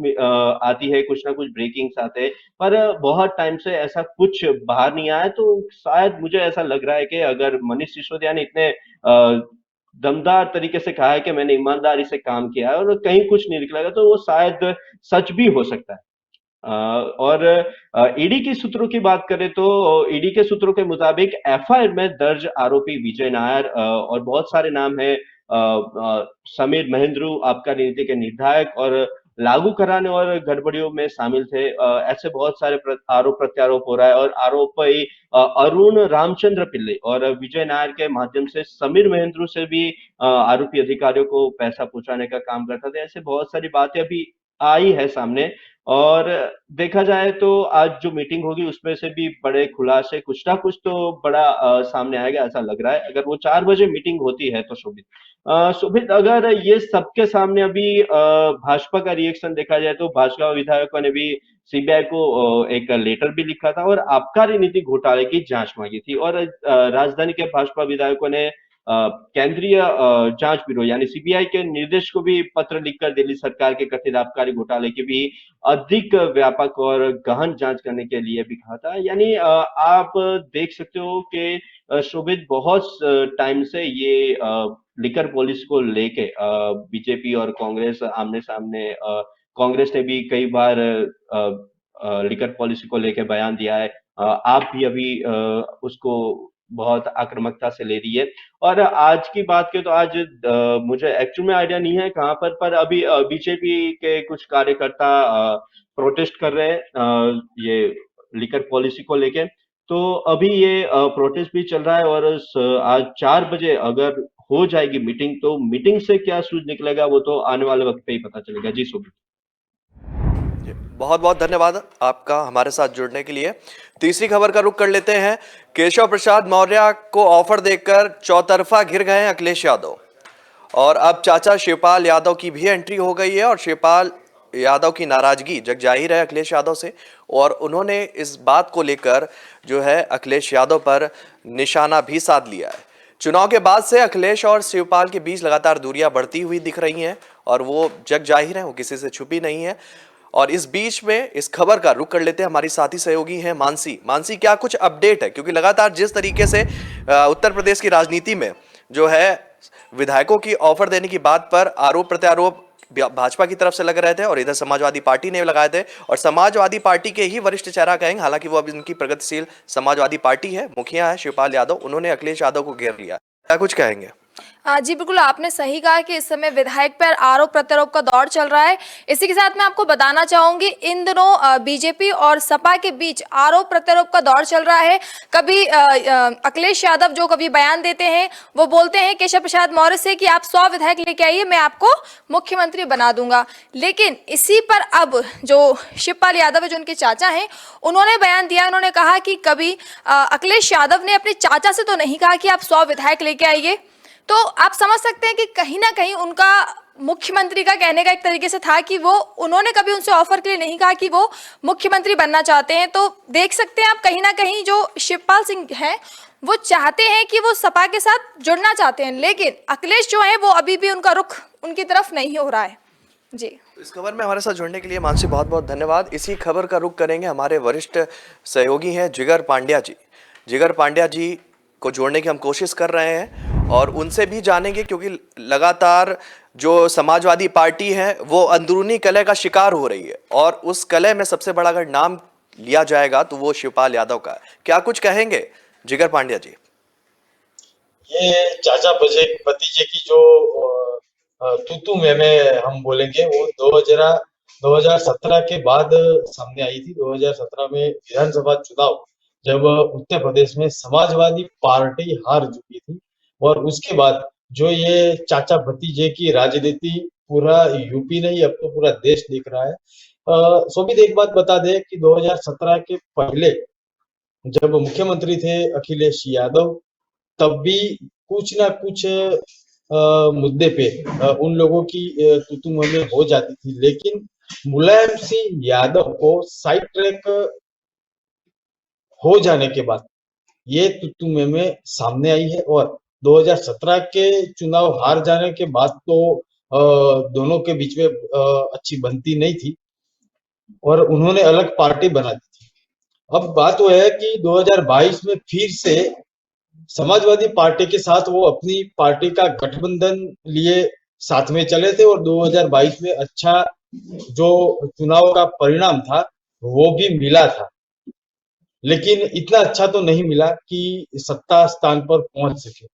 आती है, कुछ ना कुछ ब्रेकिंग्स आते हैं पर बहुत टाइम से ऐसा कुछ बाहर नहीं आया। तो शायद मुझे ऐसा लग रहा है कि अगर मनीष सिसोदिया ने इतने दमदार तरीके से कहा है कि मैंने ईमानदारी से काम किया है और कहीं कुछ नहीं निकलेगा तो वो शायद सच भी हो सकता है। और ईडी की सूत्रों की बात करें तो ईडी के सूत्रों के मुताबिक एफआईआर में दर्ज आरोपी विजय नायर और बहुत सारे नाम है समीर महेंद्रू आबकारी नीति के निर्धारक और लागू कराने और गड़बड़ियों में शामिल थे। ऐसे बहुत सारे आरोप प्रत्यारोप हो रहा है और आरोपी अरुण रामचंद्र पिल्ले और विजय नायर के माध्यम से समीर महेंद्रू से भी आरोपी अधिकारियों को पैसा पहुंचाने का काम करता था। ऐसे बहुत सारी बातें अभी आई है सामने और देखा जाए तो आज जो मीटिंग होगी उसमें से भी बड़े खुलासे कुछ ना कुछ तो बड़ा सामने आएगा ऐसा लग रहा है। अगर वो 4 बजे मीटिंग होती है तो शोभित अगर ये सबके सामने अभी भाजपा का रिएक्शन देखा जाए तो भाजपा विधायकों ने भी सीबीआई को एक लेटर भी लिखा था और आबकारी नीति घोटाले की जांच मांगी थी और राजधानी के भाजपा विधायकों ने केंद्रीय जांच ब्यूरो यानी सीबीआई के निर्देश को भी पत्र लिखकर दिल्ली सरकार के कथित आबकारी घोटाले की भी अधिक व्यापक और गहन जांच करने के लिए भी कहा था। यानी आप देख सकते हो कि शोभित बहुत टाइम से ये लिकर पॉलिसी को लेके बीजेपी और कांग्रेस आमने सामने कांग्रेस ने भी कई बार लिकर पॉलिसी को लेके बयान दिया है। आप भी अभी उसको बहुत आक्रामकता से ले रही है और आज की बात करें तो आज मुझे एक्चुअल में आइडिया नहीं है कहाँ पर अभी बीजेपी के कुछ कार्यकर्ता प्रोटेस्ट कर रहे हैं ये लिकर पॉलिसी को लेके। तो अभी ये प्रोटेस्ट भी चल रहा है और आज 4 बजे अगर हो जाएगी मीटिंग तो मीटिंग से क्या सूझ निकलेगा वो तो आने वाले वक्त पे ही पता चलेगा। जी शोभित। बहुत बहुत धन्यवाद आपका हमारे साथ जुड़ने के लिए। तीसरी खबर का रुख कर लेते हैं। केशव प्रसाद मौर्य को ऑफर देकर चौतरफा घिर गए हैं अखिलेश यादव और अब चाचा शिवपाल यादव की भी एंट्री हो गई है और शिवपाल यादव की नाराजगी जग जाहिर है अखिलेश यादव से और उन्होंने इस बात को लेकर जो है अखिलेश यादव पर निशाना भी साध लिया है। चुनाव के बाद से अखिलेश और शिवपाल के बीच लगातार दूरियां बढ़ती हुई दिख रही हैं और वो जग जाहिर है, वो किसी से छुपी नहीं है और इस बीच में इस खबर का रुख कर लेते हैं, हमारी साथी सहयोगी हैं मानसी। मानसी, क्या कुछ अपडेट है? क्योंकि लगातार जिस तरीके से उत्तर प्रदेश की राजनीति में जो है विधायकों की ऑफर देने की बात पर आरोप प्रत्यारोप भाजपा की तरफ से लग रहे थे और इधर समाजवादी पार्टी ने लगाए थे, और समाजवादी पार्टी के ही वरिष्ठ चेहरा कहेंगे, हालांकि वो अब इनकी प्रगतिशील समाजवादी पार्टी है, मुखिया है शिवपाल यादव, उन्होंने अखिलेश यादव को घेर लिया। क्या कुछ कहेंगे? जी बिल्कुल, आपने सही कहा कि इस समय विधायक पर आरोप प्रत्यारोप का दौर चल रहा है। इसी के साथ मैं आपको बताना चाहूंगी, इन दिनों बीजेपी और सपा के बीच आरोप प्रत्यारोप का दौर चल रहा है। कभी अखिलेश यादव जो कभी बयान देते हैं, वो बोलते हैं केशव प्रसाद मौर्य से कि आप 100 विधायक लेके आइए, मैं आपको मुख्यमंत्री बना दूंगा। लेकिन इसी पर अब जो शिवपाल यादव है, जो उनके चाचा हैं, उन्होंने बयान दिया। उन्होंने कहा कि कभी अखिलेश यादव ने अपने चाचा से तो नहीं कहा कि आप 100 विधायक लेके आइए। तो आप समझ सकते हैं कि कहीं ना कहीं उनका मुख्यमंत्री का कहने का एक तरीके से था कि वो उन्होंने कभी उनसे ऑफर के लिए नहीं कहा कि वो मुख्यमंत्री बनना चाहते हैं। तो देख सकते हैं आप, कहीं ना कहीं जो शिवपाल सिंह हैं वो चाहते हैं कि वो सपा के साथ जुड़ना चाहते हैं, लेकिन अखिलेश जो है वो अभी भी उनका रुख उनकी तरफ नहीं हो रहा है। जी, इस खबर में हमारे साथ जुड़ने के लिए मानसी बहुत बहुत धन्यवाद। इसी खबर का रुख करेंगे, हमारे वरिष्ठ सहयोगी हैं जिगर पांड्या जी। जिगर पांड्या जी को जोड़ने की हम कोशिश कर रहे हैं और उनसे भी जानेंगे, क्योंकि लगातार जो समाजवादी पार्टी है वो अंदरूनी कलह का शिकार हो रही है, और उस कलह में सबसे बड़ा अगर नाम लिया जाएगा तो वो शिवपाल यादव का है। क्या कुछ कहेंगे जिगर पांड्या जी? ये चाचा भतीजे की जो तू में हम बोलेंगे, वो 2017 के बाद सामने आई थी। 2017 में विधानसभा चुनाव जब उत्तर प्रदेश में समाजवादी पार्टी हार चुकी थी, और उसके बाद जो ये चाचा भतीजे की राजनीति पूरा यूपी नहीं, अब तो पूरा देश देख रहा है। शोभित, एक बात बता दे कि 2017 के पहले जब मुख्यमंत्री थे अखिलेश यादव, तब भी कुछ ना कुछ मुद्दे पे उन लोगों की तू में हो जाती थी, लेकिन मुलायम सिंह यादव को साइड ट्रैक हो जाने के बाद ये तू में सामने आई है। और 2017 के चुनाव हार जाने के बाद तो दोनों के बीच में अच्छी बनती नहीं थी और उन्होंने अलग पार्टी बना दी थी। अब बात वो है कि 2022 में फिर से समाजवादी पार्टी के साथ वो अपनी पार्टी का गठबंधन लिए साथ में चले थे, और 2022 में अच्छा जो चुनाव का परिणाम था वो भी मिला था, लेकिन इतना अच्छा तो नहीं मिला कि सत्ता स्थान पर पहुंच सके।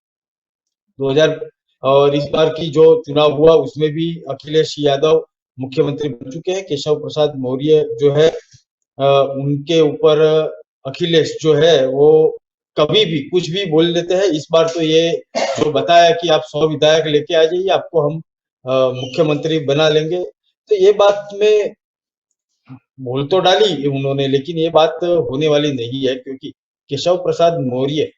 2000 और इस बार की जो चुनाव हुआ उसमें भी अखिलेश यादव मुख्यमंत्री बन चुके हैं। केशव प्रसाद मौर्य जो है उनके ऊपर अखिलेश जो है वो कभी भी कुछ भी बोल देते हैं। इस बार तो ये जो बताया कि आप 100 विधायक लेके आ जाइए, आपको हम मुख्यमंत्री बना लेंगे, तो ये बात में बोल तो डाली उन्होंने, लेकिन ये बात होने वाली नहीं है, क्योंकि केशव प्रसाद मौर्य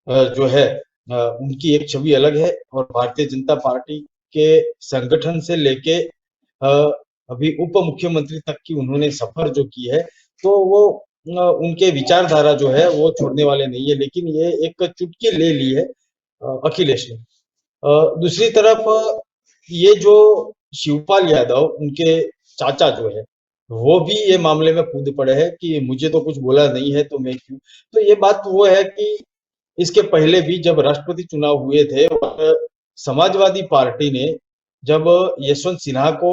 जो है उनकी एक छवि अलग है, और भारतीय जनता पार्टी के संगठन से लेके अभी उप मुख्यमंत्री तक की उन्होंने सफर जो की है, तो वो उनके विचारधारा जो है वो छोड़ने वाले नहीं है। लेकिन ये एक चुटकी ले ली है अखिलेश ने। दूसरी तरफ ये जो शिवपाल यादव उनके चाचा जो है वो भी ये मामले में कूद पड़े हैं कि मुझे तो कुछ बोला नहीं है तो मैं क्यों। तो ये बात वो है कि इसके पहले भी जब राष्ट्रपति चुनाव हुए थे और समाजवादी पार्टी ने जब यशवंत सिन्हा को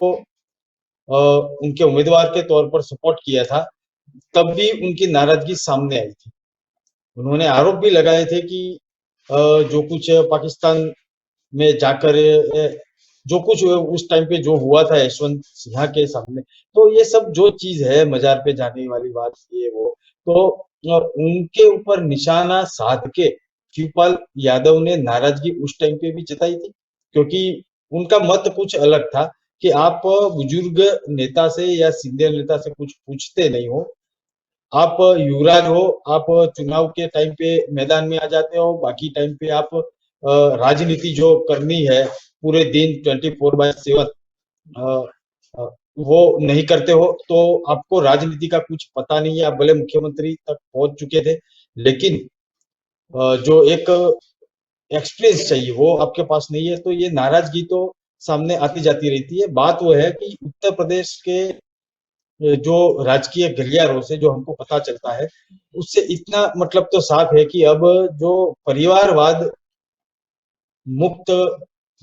उनके उम्मीदवार के तौर पर सपोर्ट किया था, तब भी उनकी नाराजगी सामने आई थी। उन्होंने आरोप भी लगाए थे कि जो कुछ पाकिस्तान में जाकर जो कुछ उस टाइम पे जो हुआ था यशवंत सिन्हा के सामने, तो ये सब जो चीज है मजार पे जाने वाली बात ये वो, तो उनके ऊपर निशाना साध के शिवपाल यादव ने नाराजगी उस टाइम पे भी जताई थी, क्योंकि उनका मत कुछ अलग था कि आप बुजुर्ग नेता से या सीनियर नेता से कुछ पूछते नहीं हो, आप युवराज हो, आप चुनाव के टाइम पे मैदान में आ जाते हो, बाकी टाइम पे आप राजनीति जो करनी है पूरे दिन 24/7 वो नहीं करते हो, तो आपको राजनीति का कुछ पता नहीं है। आप भले मुख्यमंत्री तक पहुंच चुके थे, लेकिन जो एक एक्सपीरियंस चाहिए वो आपके पास नहीं है, तो ये नाराजगी तो सामने आती जाती रहती है। बात वो है कि उत्तर प्रदेश के जो राजकीय गलियारों से जो हमको पता चलता है, उससे इतना मतलब तो साफ है कि अब जो परिवारवाद मुक्त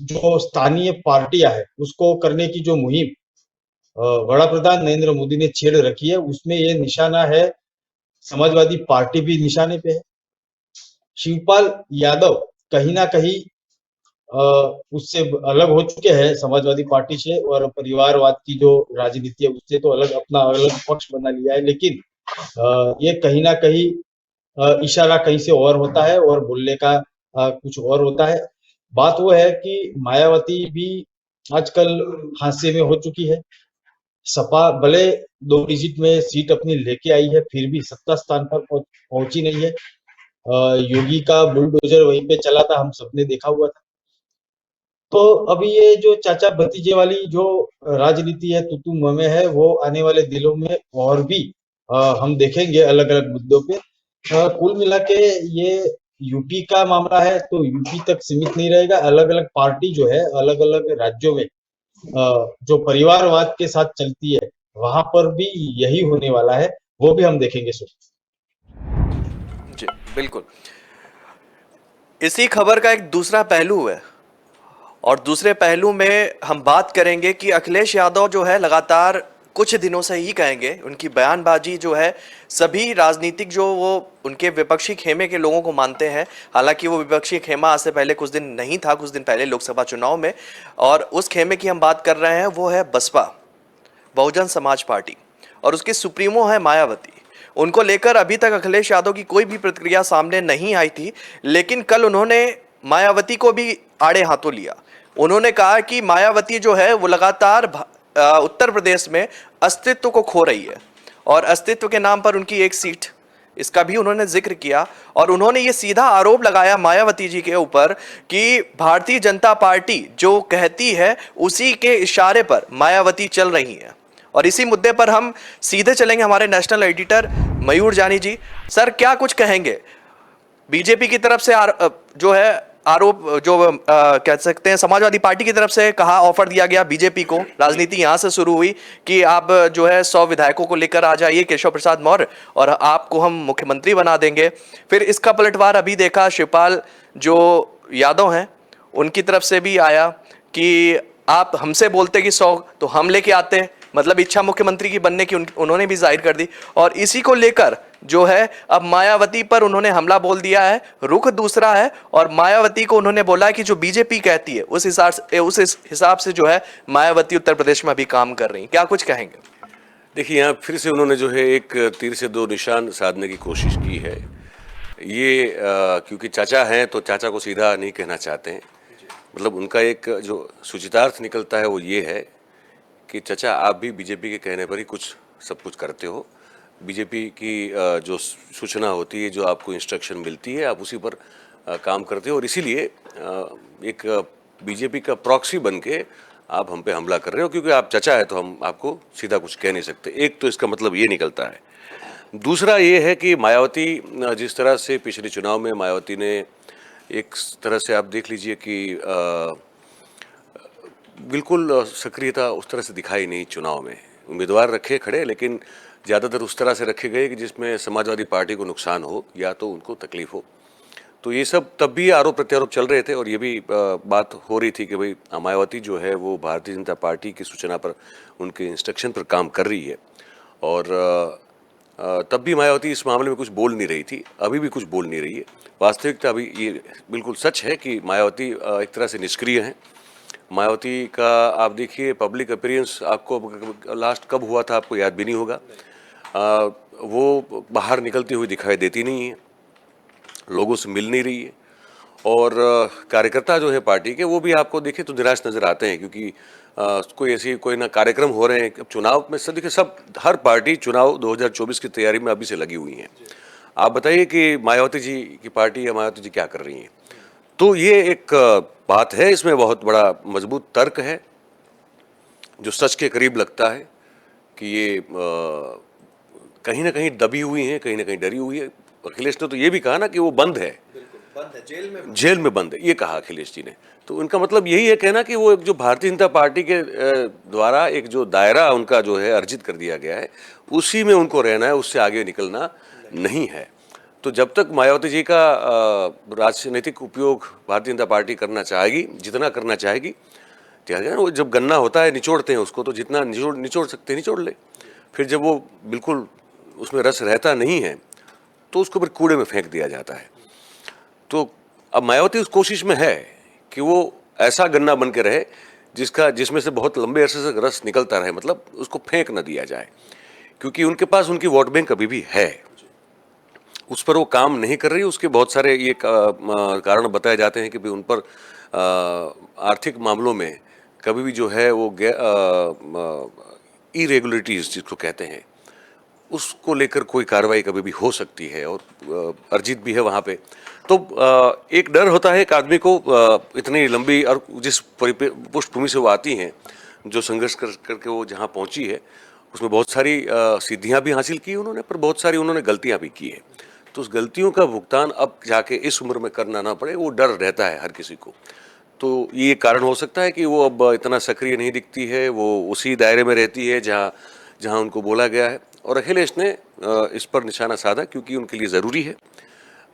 जो स्थानीय पार्टियां है, उसको करने की जो मुहिम वड़ा प्रधान नरेंद्र मोदी ने छेड़ रखी है, उसमें ये निशाना है, समाजवादी पार्टी भी निशाने पे है। शिवपाल यादव कहीं ना कहीं अ, उससे अलग हो चुके हैं समाजवादी पार्टी से, और परिवारवाद की जो राजनीति है उससे तो अलग अपना अलग पक्ष बना लिया है, लेकिन ये कहीं ना कहीं इशारा कहीं से और होता है और बोलने का कुछ और होता है। बात वो है कि मायावती भी आजकल हादसे में हो चुकी है। सपा भले 2 डिजिट में सीट अपनी लेके आई है, फिर भी सत्ता स्थान पर पहुंची नहीं है। योगी का बुलडोजर वहीं पे चला था, हम सबने देखा हुआ था। तो अभी ये जो चाचा भतीजे वाली जो राजनीति है, तू मैं है, वो आने वाले दिनों में और भी हम देखेंगे अलग अलग मुद्दों पे। कुल मिला के ये यूपी का मामला है तो यूपी तक सीमित नहीं रहेगा, अलग अलग पार्टी जो है अलग अलग राज्यों में जो परिवारवाद के साथ चलती है, वहां पर भी यही होने वाला है, वो भी हम देखेंगे सर। जी बिल्कुल। इसी खबर का एक दूसरा पहलू है, और दूसरे पहलू में हम बात करेंगे कि अखिलेश यादव जो है लगातार कुछ दिनों से ही कहेंगे, उनकी बयानबाजी जो है सभी राजनीतिक जो वो उनके विपक्षी खेमे के लोगों को मानते हैं। हालांकि वो विपक्षी खेमा आज से पहले कुछ दिन नहीं था, कुछ दिन पहले लोकसभा चुनाव में, और उस खेमे की हम बात कर रहे हैं, वो है बसपा, बहुजन समाज पार्टी, और उसकी सुप्रीमो है मायावती। उनको लेकर अभी तक अखिलेश यादव की कोई भी प्रतिक्रिया सामने नहीं आई थी, लेकिन कल उन्होंने मायावती को भी आड़े हाथों लिया। उन्होंने कहा कि मायावती जो है वो लगातार उत्तर प्रदेश में अस्तित्व को खो रही है, और अस्तित्व के नाम पर उनकी एक सीट, इसका भी उन्होंने जिक्र किया। और उन्होंने ये सीधा आरोप लगाया मायावती जी के ऊपर कि भारतीय जनता पार्टी जो कहती है उसी के इशारे पर मायावती चल रही है। और इसी मुद्दे पर हम सीधे चलेंगे हमारे नेशनल एडिटर मयूर जानी जी। सर, क्या कुछ कहेंगे? बीजेपी की तरफ से जो है आरोप, जो कह सकते हैं समाजवादी पार्टी की तरफ से कहा, ऑफर दिया गया बीजेपी को, राजनीति यहां से शुरू हुई कि आप जो है 100 विधायकों को लेकर आ जाइए, केशव प्रसाद मौर्य, और आपको हम मुख्यमंत्री बना देंगे। फिर इसका पलटवार अभी देखा, शिवपाल जो यादव हैं उनकी तरफ से भी आया कि आप हमसे बोलते कि 100 तो हम लेके आते, मतलब इच्छा मुख्यमंत्री की बनने की उन्होंने भी जाहिर कर दी। और इसी को लेकर जो है अब मायावती पर उन्होंने हमला बोल दिया है, रुख दूसरा है, और मायावती को उन्होंने बोला कि जो बीजेपी कहती है उस हिसाब से जो है मायावती उत्तर प्रदेश में अभी काम कर रही है। क्या कुछ कहेंगे? देखिए, यहाँ फिर से उन्होंने जो है एक तीर से दो निशान साधने की कोशिश की है। ये क्योंकि चाचा हैं तो चाचा को सीधा नहीं कहना चाहते हैं, मतलब उनका एक जो सूचितार्थ निकलता है वो ये है कि चाचा आप भी बीजेपी के कहने पर ही सब कुछ करते हो। बीजेपी की जो सूचना होती है, जो आपको इंस्ट्रक्शन मिलती है, आप उसी पर काम करते हो, और इसीलिए एक बीजेपी का प्रॉक्सी बन के आप हम पे हमला कर रहे हो, क्योंकि आप चाचा है तो हम आपको सीधा कुछ कह नहीं सकते। एक तो इसका मतलब ये निकलता है। दूसरा ये है कि मायावती जिस तरह से पिछले चुनाव में मायावती ने एक तरह से आप देख लीजिए कि बिल्कुल सक्रियता उस तरह से दिखाई नहीं चुनाव में। उम्मीदवार रखे खड़े, लेकिन ज़्यादातर उस तरह से रखे गए कि जिसमें समाजवादी पार्टी को नुकसान हो या तो उनको तकलीफ हो। तो ये सब तब भी आरोप प्रत्यारोप चल रहे थे, और ये भी बात हो रही थी कि भाई मायावती जो है वो भारतीय जनता पार्टी की सूचना पर, उनके इंस्ट्रक्शन पर काम कर रही है। और तब भी मायावती इस मामले में कुछ बोल नहीं रही थी, अभी भी कुछ बोल नहीं रही है। वास्तविकता अभी ये बिल्कुल सच है कि मायावती एक तरह से निष्क्रिय हैं। मायावती का आप देखिए पब्लिक अपीयरेंस, आपको लास्ट कब हुआ था आपको याद भी नहीं होगा। वो बाहर निकलती हुई दिखाई देती नहीं है, लोगों से मिल नहीं रही है, और कार्यकर्ता जो है पार्टी के वो भी आपको देखें तो निराश नज़र आते हैं, क्योंकि कोई ना कार्यक्रम हो रहे हैं। अब चुनाव में सब देखिए, हर पार्टी चुनाव 2024 की तैयारी में अभी से लगी हुई हैं। आप बताइए कि मायावती जी की पार्टी या मायावती जी क्या कर रही हैं? तो ये एक बात है, इसमें बहुत बड़ा मजबूत तर्क है जो सच के करीब लगता है कि ये कहीं ना कहीं दबी हुई हैं, कहीं ना कहीं डरी हुई है। अखिलेश ने तो ये भी कहा ना कि वो बंद है, बंद है, जेल में बंद है, ये कहा अखिलेश जी ने। तो उनका मतलब यही है कहना कि वो एक जो भारतीय जनता पार्टी के द्वारा एक जो दायरा उनका जो है अर्जित कर दिया गया है, उसी में उनको रहना है, उससे आगे निकलना नहीं है। तो जब तक मायावती जी का राजनीतिक उपयोग भारतीय जनता पार्टी करना चाहेगी, जितना करना चाहेगी, वो जब गन्ना होता है निचोड़ते हैं उसको, तो जितना निचोड़ सकते हैं निचोड़ ले। फिर जब वो बिल्कुल उसमें रस रहता नहीं है तो उसको फिर कूड़े में फेंक दिया जाता है। तो अब मायावती उस कोशिश में है कि वो ऐसा गन्ना बन के रहे जिसमें से बहुत लंबे अरसे से रस निकलता रहे, मतलब उसको फेंक ना दिया जाए, क्योंकि उनके पास उनकी वोट बैंक अभी भी है। उस पर वो काम नहीं कर रही। उसके बहुत सारे ये कारण बताए जाते हैं कि भाई उन पर आर्थिक मामलों में कभी भी जो है वो इरेगुलरिटीज जिसको कहते हैं, उसको लेकर कोई कार्रवाई कभी भी हो सकती है और अर्जित भी है वहाँ पे। तो एक डर होता है एक आदमी को, इतनी लंबी और जिस पृष्ठभूमि से वो आती हैं, जो संघर्ष करके वो जहाँ पहुँची है, उसमें बहुत सारी सिद्धियाँ भी हासिल की उन्होंने, पर बहुत सारी उन्होंने गलतियाँ भी की है। तो उस गलतियों का भुगतान अब जाके इस उम्र में करना ना पड़े, वो डर रहता है हर किसी को। तो ये कारण हो सकता है कि वो अब इतना सक्रिय नहीं दिखती है, वो उसी दायरे में रहती है जहाँ उनको बोला गया है। और अखिलेश ने इस पर निशाना साधा क्योंकि उनके लिए ज़रूरी है।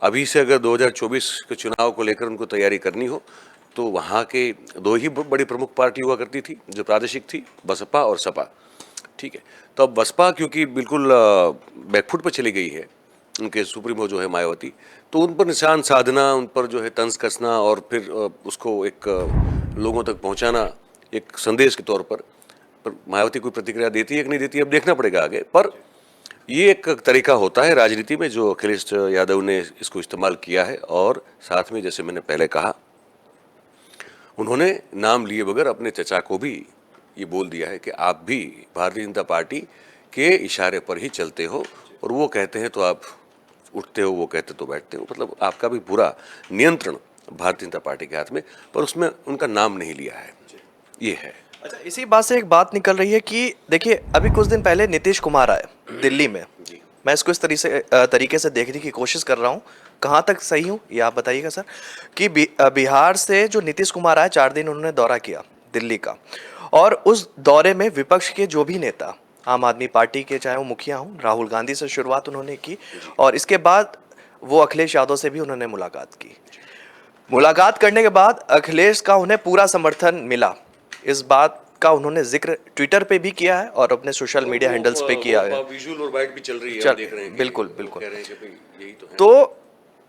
अभी से अगर 2024 के चुनाव को लेकर उनको तैयारी करनी हो तो वहाँ के दो ही बड़ी प्रमुख पार्टी हुआ करती थी जो प्रादेशिक थी, बसपा और सपा, ठीक है। तो अब बसपा क्योंकि बिल्कुल बैकफुट पर चली गई है, उनके सुप्रीमो जो है मायावती, तो उन पर निशान साधना, उन पर जो है तंज कसना और फिर उसको एक लोगों तक पहुंचाना एक संदेश के तौर पर मायावती कोई प्रतिक्रिया देती है कि नहीं देती है अब देखना पड़ेगा आगे। पर ये एक तरीका होता है राजनीति में जो अखिलेश यादव ने इसको इस्तेमाल किया है। और साथ में जैसे मैंने पहले कहा, उन्होंने नाम लिए बगैर अपने चचा को भी ये बोल दिया है कि आप भी भारतीय जनता पार्टी के इशारे पर ही चलते हो, और वो कहते हैं तो आप उठते हो, वो कहते तो बैठते हो। मतलब आपका भी पूरा नियंत्रण भारतीय जनता पार्टी के हाथ में, पर उसमें उनका नाम नहीं लिया है, ये है। अच्छा, इसी बात से एक बात निकल रही है कि देखिए अभी कुछ दिन पहले नीतीश कुमार आए दिल्ली में। मैं इसको इस तरीके से देखने की कोशिश कर रहा हूँ, कहाँ तक सही हूँ ये आप बताइएगा सर, कि बिहार से जो नीतीश कुमार आए 4 दिन उन्होंने दौरा किया दिल्ली का, और उस दौरे में विपक्ष के जो भी नेता, आम आदमी पार्टी के चाहे वो मुखिया हों, राहुल गांधी से शुरुआत उन्होंने की, और इसके बाद वो अखिलेश यादव से भी उन्होंने मुलाकात की। मुलाकात करने के बाद अखिलेश का उन्हें पूरा समर्थन मिला, इस बात का उन्होंने जिक्र ट्विटर पे भी किया है और अपने सोशल मीडिया हैंडल्स पे किया है। विजुअल और बाइट भी चल रही है, देख रहे हैं। बिल्कुल बिल्कुल। कह रहे हैं कि भाई यही तो है। तो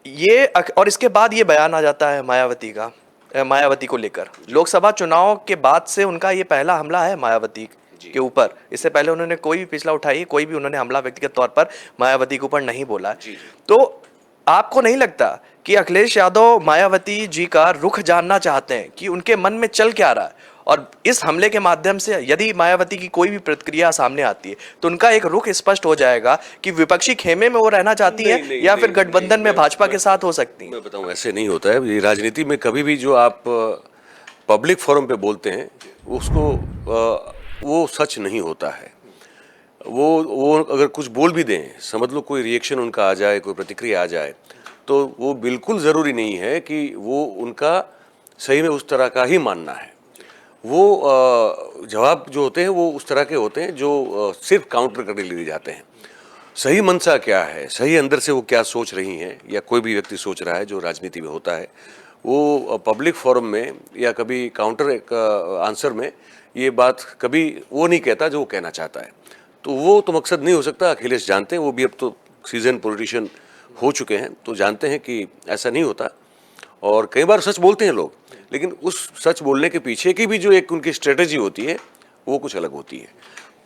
ये और इसके बाद ये बयान आ जाता है मायावती को लेकर। लोकसभा चुनाव के बाद से उनका ये पहला हमला है मायावती के ऊपर। इससे पहले उन्होंने कोई भी पिछला उठाई, कोई भी उन्होंने हमला व्यक्तिगत तौर पर मायावती के ऊपर नहीं बोला है। तो आपको नहीं लगता कि अखिलेश यादव मायावती जी का रुख जानना चाहते हैं कि उनके मन में चल क्या रहा है, और इस हमले के माध्यम से यदि मायावती की कोई भी प्रतिक्रिया सामने आती है तो उनका एक रुख स्पष्ट हो जाएगा कि विपक्षी खेमे में वो रहना चाहती है या फिर गठबंधन में भाजपा के साथ हो सकती है? मैं बताऊं, ऐसे नहीं होता है। ये राजनीति में कभी भी जो आप पब्लिक फोरम पे बोलते हैं उसको वो सच नहीं होता है। वो अगर कुछ बोल भी दें, समझ लो कोई रिएक्शन उनका आ जाए, कोई प्रतिक्रिया आ जाए, तो वो बिल्कुल ज़रूरी नहीं है कि वो उनका सही में उस तरह का ही मानना है। वो जवाब जो होते हैं वो उस तरह के होते हैं जो सिर्फ काउंटर करने लिए जाते हैं। सही मंशा क्या है, सही अंदर से वो क्या सोच रही हैं, या कोई भी व्यक्ति सोच रहा है जो राजनीति में होता है, वो पब्लिक फोरम में या कभी काउंटर आंसर में ये बात कभी वो नहीं कहता जो वो कहना चाहता है। तो वो तो मकसद नहीं हो सकता। अखिलेश जानते हैं, वो भी अब तो सीजन पॉलिटिशियन हो चुके हैं, तो जानते हैं कि ऐसा नहीं होता। और कई बार सच बोलते हैं लोग, लेकिन उस सच बोलने के पीछे की भी जो एक उनकी स्ट्रेटेजी होती है वो कुछ अलग होती है।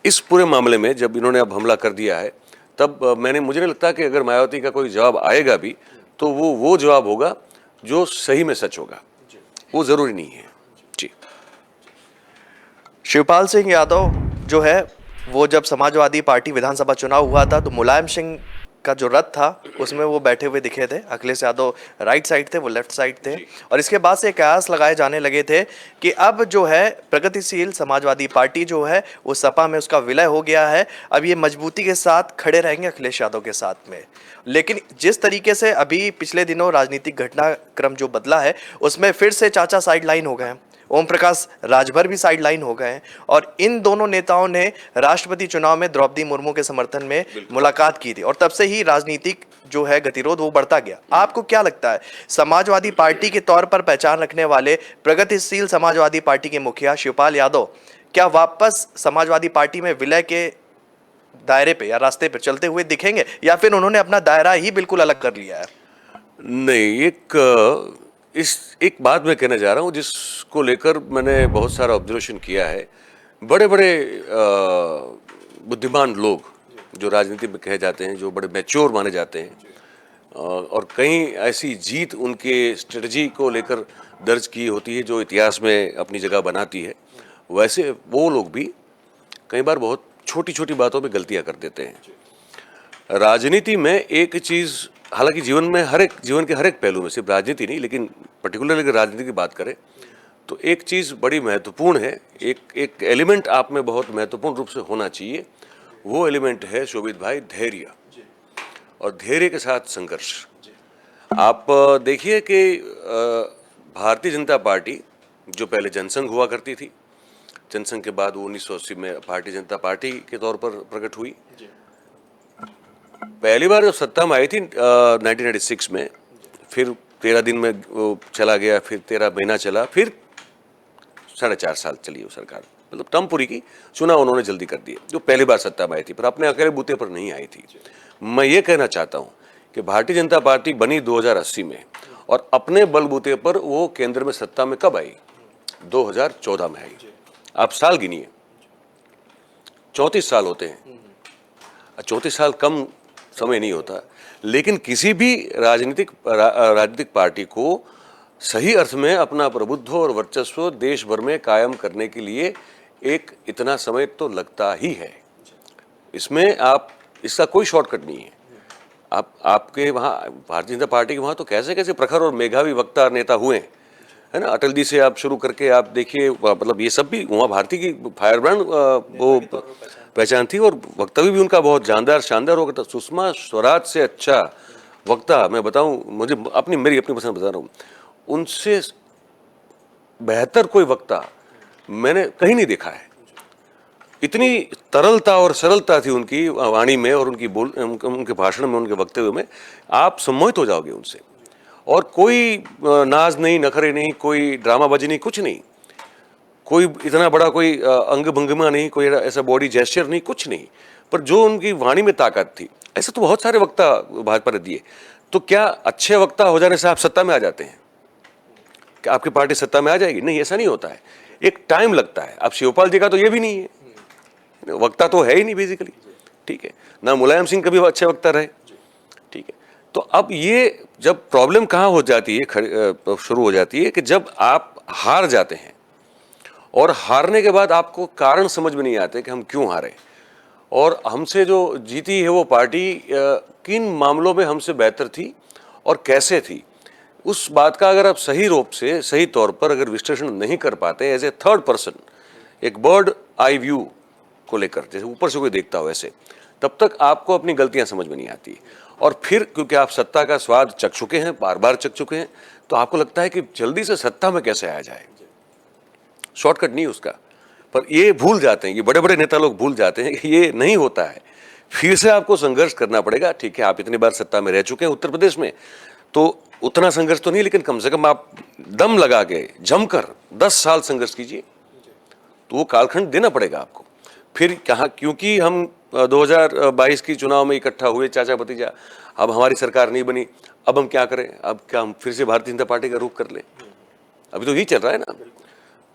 इस पूरे मामले में जब इन्होंने अब हमला कर दिया है, तब मुझे नहीं लगता कि अगर मायावती का कोई जवाब आएगा भी तो वो जवाब होगा जो सही में सच होगा, वो ज़रूरी नहीं है। जी। शिवपाल सिंह यादव जो है वो जब समाजवादी पार्टी विधानसभा चुनाव हुआ था तो मुलायम सिंह का जो रथ था उसमें वो बैठे हुए दिखे थे। अखिलेश यादव राइट साइड थे, वो लेफ्ट साइड थे, और इसके बाद से कयास लगाए जाने लगे थे कि अब जो है प्रगतिशील समाजवादी पार्टी जो है वो सपा में उसका विलय हो गया है, अब ये मजबूती के साथ खड़े रहेंगे अखिलेश यादव के साथ में। लेकिन जिस तरीके से अभी पिछले दिनों राजनीतिक घटनाक्रम जो बदला है उसमें फिर से चाचा साइड लाइन हो गए हैं, ओम प्रकाश राजभर भी साइड लाइन हो गए हैं, और इन दोनों नेताओं ने राष्ट्रपति चुनाव में द्रौपदी मुर्मू के समर्थन में मुलाकात की थी, और तब से ही राजनीतिक जो है गतिरोध वो बढ़ता गया। आपको क्या लगता है, समाजवादी पार्टी के तौर पर पहचान रखने वाले प्रगतिशील समाजवादी पार्टी के मुखिया शिवपाल यादव क्या वापस समाजवादी पार्टी में विलय के दायरे पे या रास्ते पे चलते हुए दिखेंगे, या फिर उन्होंने अपना दायरा ही बिल्कुल अलग कर लिया है? नहीं, एक बात मैं कहना चाह रहा हूँ जिसको लेकर मैंने बहुत सारा ऑब्जर्वेशन किया है। बड़े बड़े बुद्धिमान लोग जो राजनीति में कहे जाते हैं, जो बड़े मैच्योर माने जाते हैं, और कहीं ऐसी जीत उनके स्ट्रेटजी को लेकर दर्ज की होती है जो इतिहास में अपनी जगह बनाती है, वैसे वो लोग भी कई बार बहुत छोटी छोटी बातों में गलतियां कर देते हैं। राजनीति में एक चीज़, हालांकि जीवन के हर एक पहलू में, सिर्फ राजनीति नहीं लेकिन पर्टिकुलरली अगर राजनीति की बात करें तो एक चीज़ बड़ी महत्वपूर्ण है, एक एलिमेंट आप में बहुत महत्वपूर्ण रूप से होना चाहिए। वो एलिमेंट है शोभित भाई धैर्य, और धैर्य के साथ संघर्ष। आप देखिए कि भारतीय जनता पार्टी जो पहले जनसंघ हुआ करती थी, जनसंघ के बाद वो 1980 में भारतीय जनता पार्टी के तौर पर प्रकट हुई। पहली बार जब सत्ता में आई थी 1996 में, फिर 13 दिन में वो चला गया, फिर 13 महीना चला, फिर 4.5 साल चली वो सरकार, मतलब टर्म पूरी की। चुनाव उन्होंने जल्दी कर दिए जो पहली बार सत्ता में आई थी, पर अपने अकेले बूते पर नहीं आई थी। मैं ये कहना चाहता हूँ कि भारतीय जनता पार्टी बनी 2080 में, और अपने बलबूते पर वो केंद्र में सत्ता में कब आई? 2014 में आई। आप साल गिनिए, 34 साल होते हैं। 34 साल कम समय नहीं होता, लेकिन किसी भी राजनीतिक पार्टी को सही अर्थ में अपना प्रभुत्व और वर्चस्व देश भर में कायम करने के लिए एक इतना समय तो लगता ही है। इसमें इसका कोई शॉर्टकट नहीं है। आपके वहाँ भारतीय जनता पार्टी के वहाँ तो कैसे कैसे प्रखर और मेधावी वक्ता नेता हुए हैं, है ना। अटल जी से आप शुरू करके आप देखिए, मतलब ये सब भी वहाँ भारतीय की फायरब्रांड वो पहचान थी, और वक्तव्य भी उनका बहुत जानदार शानदार होगा था। सुषमा स्वराज से अच्छा वक्ता मैं बताऊं, मुझे मेरी अपनी पसंद बता रहा हूँ, उनसे बेहतर कोई वक्ता मैंने कहीं नहीं देखा है। इतनी तरलता और सरलता थी उनकी वाणी में, और उनके भाषण में, उनके वक्तव्य में, आप सम्मोहित हो जाओगे उनसे। और कोई नाज नहीं, नखरे नहीं, कोई ड्रामाबाजी नहीं, कुछ नहीं, कोई इतना बड़ा कोई अंग भंगिमा नहीं, कोई ऐसा बॉडी जेस्चर नहीं, कुछ नहीं, पर जो उनकी वाणी में ताकत थी। ऐसे तो बहुत सारे वक्ता भाजपा ने दिए। तो क्या अच्छे वक्ता हो जाने से आप सत्ता में आ जाते हैं? क्या आपकी पार्टी सत्ता में आ जाएगी? नहीं, ऐसा नहीं होता है, एक टाइम लगता है। अब शिवपाल जी का तो ये भी नहीं है, वक्ता तो है ही नहीं बेसिकली, ठीक है ना। मुलायम सिंह कभी अच्छे वक्ता रहे, ठीक है। तो अब ये जब प्रॉब्लम कहाँ हो जाती है, शुरू हो जाती है कि जब आप हार जाते हैं, और हारने के बाद आपको कारण समझ में नहीं आते कि हम क्यों हारे, और हमसे जो जीती है वो पार्टी किन मामलों में हमसे बेहतर थी और कैसे थी। उस बात का अगर आप सही रूप से, सही तौर पर अगर विश्लेषण नहीं कर पाते, एज ए थर्ड पर्सन, एक बर्ड आई व्यू को लेकर, जैसे ऊपर से कोई देखता हो ऐसे, तब तक आपको अपनी गलतियां समझ में नहीं आती। और फिर क्योंकि आप सत्ता का स्वाद चख चुके हैं, बार बार चख चुके हैं, तो आपको लगता है कि जल्दी से सत्ता में कैसे आया जाए, शॉर्टकट नहीं उसका। पर ये भूल जाते हैं, ये बड़े बड़े नेता लोग भूल जाते हैं कि ये नहीं होता है। फिर से आपको संघर्ष करना पड़ेगा। ठीक है, आप इतनी बार सत्ता में रह चुके हैं उत्तर प्रदेश में, तो उतना संघर्ष तो नहीं, लेकिन कम से कम आप दम लगा के जमकर 10 साल संघर्ष कीजिए, तो वो कालखंड देना पड़ेगा आपको। फिर कहाँ, क्योंकि हम 2022 की चुनाव में इकट्ठा हुए चाचा भतीजा, अब हमारी सरकार नहीं बनी, अब हम क्या करें? अब क्या हम फिर से भारतीय जनता पार्टी का रुख कर लें? अभी तो यही चल रहा है ना।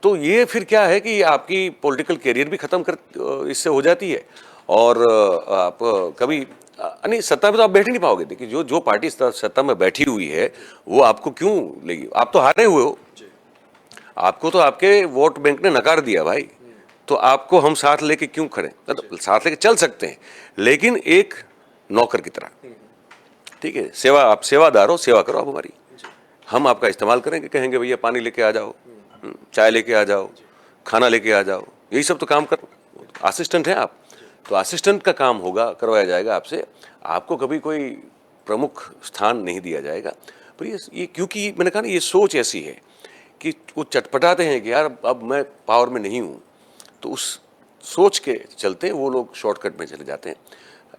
तो ये फिर क्या है कि आपकी पॉलिटिकल कैरियर भी खत्म कर इससे हो जाती है, और आप कभी नहीं, सत्ता में तो आप बैठ ही नहीं पाओगे। देखिए, जो पार्टी सत्ता में बैठी हुई है वो आपको क्यों लेगी? आप तो हारे हुए हो, आपको तो आपके वोट बैंक ने नकार दिया भाई, तो आपको हम साथ लेके क्यों खड़े? मतलब साथ लेके चल सकते हैं, लेकिन एक नौकर की तरह, ठीक है। सेवा, आप सेवादार हो, सेवा करो आप हमारी, हम आपका इस्तेमाल करेंगे, कहेंगे भैया पानी लेके आ जाओ, चाय लेके आ जाओ, खाना लेके आ जाओ, यही सब तो काम करो। असिस्टेंट हैं आप, तो असिस्टेंट का काम होगा, करवाया जाएगा आपसे, आपको कभी कोई प्रमुख स्थान नहीं दिया जाएगा। पर ये क्योंकि मैंने कहा ना, ये सोच ऐसी है कि वो चटपटाते हैं कि यार अब मैं पावर में नहीं हूँ, तो उस सोच के चलते वो लोग शॉर्टकट में चले जाते हैं।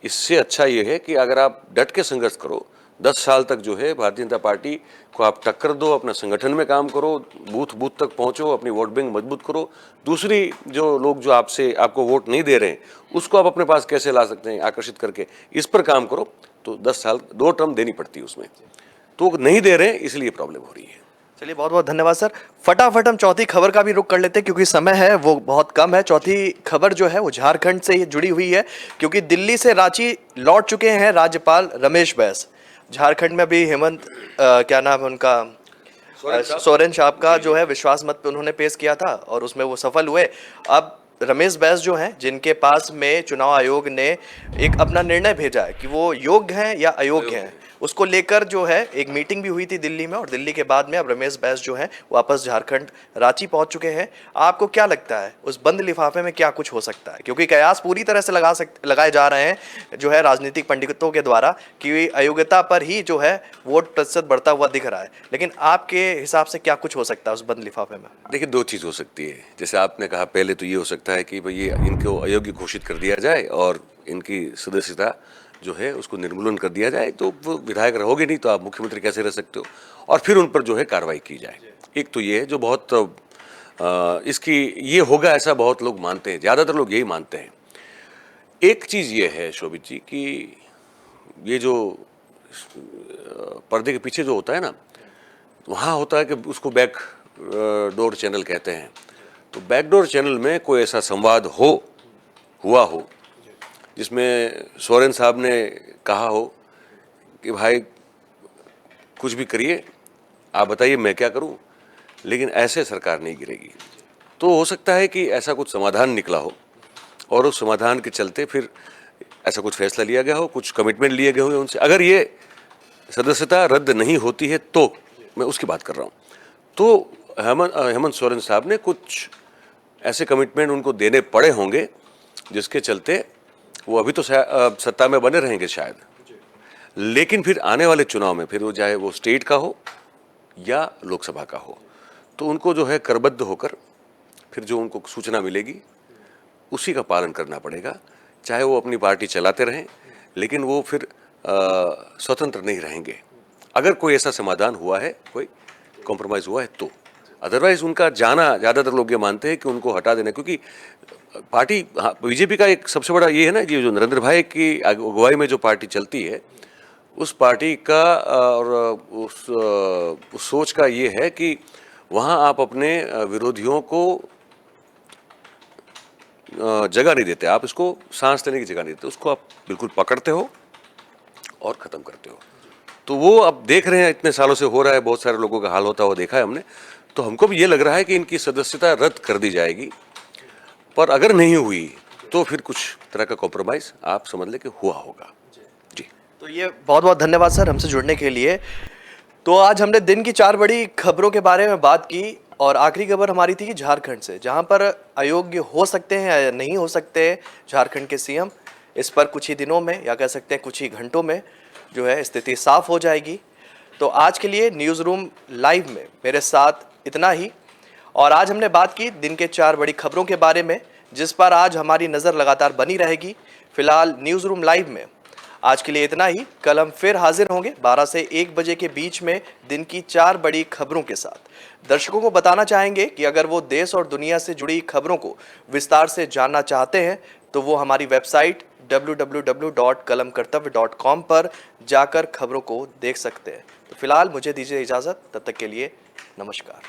इससे अच्छा ये है कि अगर आप डट के संघर्ष करो, 10 साल तक जो है भारतीय जनता पार्टी को आप टक्कर दो, अपना संगठन में काम करो, बूथ बूथ तक पहुंचो, अपनी वोट बैंक मजबूत करो। दूसरी जो लोग जो आपको वोट नहीं दे रहे हैं, उसको आप अपने पास कैसे ला सकते हैं आकर्षित करके, इस पर काम करो, तो 10 साल 2 टर्म देनी पड़ती है उसमें, तो नहीं दे रहे हैं, इसलिए प्रॉब्लम हो रही है। चलिए, बहुत बहुत धन्यवाद सर। फटाफट हम चौथी खबर का भी रुख कर लेते हैं क्योंकि समय है वो बहुत कम है। चौथी खबर जो है वो झारखंड से जुड़ी हुई है क्योंकि दिल्ली से रांची लौट चुके हैं राज्यपाल रमेश बैस। झारखंड में भी हेमंत क्या नाम है उनका, सोरेन साहब का जो है विश्वास मत पे उन्होंने पेश किया था और उसमें वो सफल हुए। अब रमेश बैस जो हैं, जिनके पास में चुनाव आयोग ने एक अपना निर्णय भेजा है कि वो योग्य हैं या अयोग्य हैं, उसको लेकर जो है एक मीटिंग भी हुई थी दिल्ली में, और दिल्ली के बाद में अब रमेश बैस जो है वापस झारखंड रांची पहुंच चुके हैं। आपको क्या लगता है उस बंद लिफाफे में क्या कुछ हो सकता है? क्योंकि कयास पूरी तरह से लगाए जा रहे हैं जो है राजनीतिक पंडितों के द्वारा कि अयोग्यता पर ही जो है वोट प्रतिशत बढ़ता हुआ दिख रहा है, लेकिन आपके हिसाब से क्या कुछ हो सकता है उस बंद लिफाफे में? देखिए, 2 चीज़ हो सकती है। जैसे आपने कहा, पहले तो ये हो सकता है कि भाई ये इनको अयोग्य घोषित कर दिया जाए और इनकी सदस्यता जो है उसको निर्मूलन कर दिया जाए, तो वो विधायक रहोगे नहीं तो आप मुख्यमंत्री कैसे रह सकते हो, और फिर उन पर जो है कार्रवाई की जाए। एक तो ये है जो बहुत इसकी ये होगा ऐसा बहुत लोग मानते हैं, ज़्यादातर लोग यही मानते हैं। एक चीज़ ये है शोभित जी कि ये जो पर्दे के पीछे जो होता है ना, वहाँ होता है कि उसको बैक डोर चैनल कहते हैं। तो बैकडोर चैनल में कोई ऐसा संवाद हुआ हो जिसमें सोरेन साहब ने कहा हो कि भाई कुछ भी करिए, आप बताइए मैं क्या करूं, लेकिन ऐसे सरकार नहीं गिरेगी। तो हो सकता है कि ऐसा कुछ समाधान निकला हो और उस समाधान के चलते फिर ऐसा कुछ फैसला लिया गया हो, कुछ कमिटमेंट लिए गए हो उनसे। अगर ये सदस्यता रद्द नहीं होती है तो मैं उसकी बात कर रहा हूँ। तो हेमंत सोरेन साहब ने कुछ ऐसे कमिटमेंट उनको देने पड़े होंगे जिसके चलते वो अभी तो सत्ता में बने रहेंगे शायद, लेकिन फिर आने वाले चुनाव में, फिर वो चाहे वो स्टेट का हो या लोकसभा का हो, तो उनको जो है करबद्ध होकर फिर जो उनको सूचना मिलेगी उसी का पालन करना पड़ेगा। चाहे वो अपनी पार्टी चलाते रहें, लेकिन वो फिर स्वतंत्र नहीं रहेंगे। अगर कोई ऐसा समाधान हुआ है, कोई कॉम्प्रोमाइज़ हुआ है तो, अदरवाइज उनका जाना, ज़्यादातर लोग ये मानते हैं कि उनको हटा देना, क्योंकि पार्टी, बीजेपी का एक सबसे बड़ा ये है ना, ये जो नरेंद्र भाई की अगुवाई में जो पार्टी चलती है, उस पार्टी का और उस सोच का ये है कि वहाँ आप अपने विरोधियों को जगह नहीं देते, आप इसको सांस लेने की जगह नहीं देते, उसको आप बिल्कुल पकड़ते हो और ख़त्म करते हो। तो वो अब देख रहे हैं, इतने सालों से हो रहा है, बहुत सारे लोगों का हाल होता हुआ देखा है हमने। तो हमको भी ये लग रहा है कि इनकी सदस्यता रद्द कर दी जाएगी, पर अगर नहीं हुई तो फिर कुछ तरह का कॉम्प्रोमाइज़ आप समझ लें कि हुआ होगा। जी, तो ये बहुत बहुत धन्यवाद सर हमसे जुड़ने के लिए। तो आज हमने दिन की 4 बड़ी खबरों के बारे में बात की और आखिरी खबर हमारी थी कि झारखंड से, जहां पर अयोग्य हो सकते हैं या नहीं हो सकते झारखंड के सीएम, इस पर कुछ ही दिनों में या कह सकते हैं कुछ ही घंटों में जो है स्थिति साफ हो जाएगी। तो आज के लिए न्यूज़ रूम लाइव में मेरे साथ इतना ही, और आज हमने बात की दिन के 4 बड़ी खबरों के बारे में, जिस पर आज हमारी नज़र लगातार बनी रहेगी। फिलहाल न्यूज़ रूम लाइव में आज के लिए इतना ही। कल हम फिर हाजिर होंगे 12 से 1 बजे के बीच में दिन की 4 बड़ी खबरों के साथ। दर्शकों को बताना चाहेंगे कि अगर वो देश और दुनिया से जुड़ी खबरों को विस्तार से जानना चाहते हैं तो वो हमारी वेबसाइट www.kalamkartavya.com पर जाकर खबरों को देख सकते हैं। तो फिलहाल मुझे दीजिए इजाज़त, तब तक के लिए नमस्कार।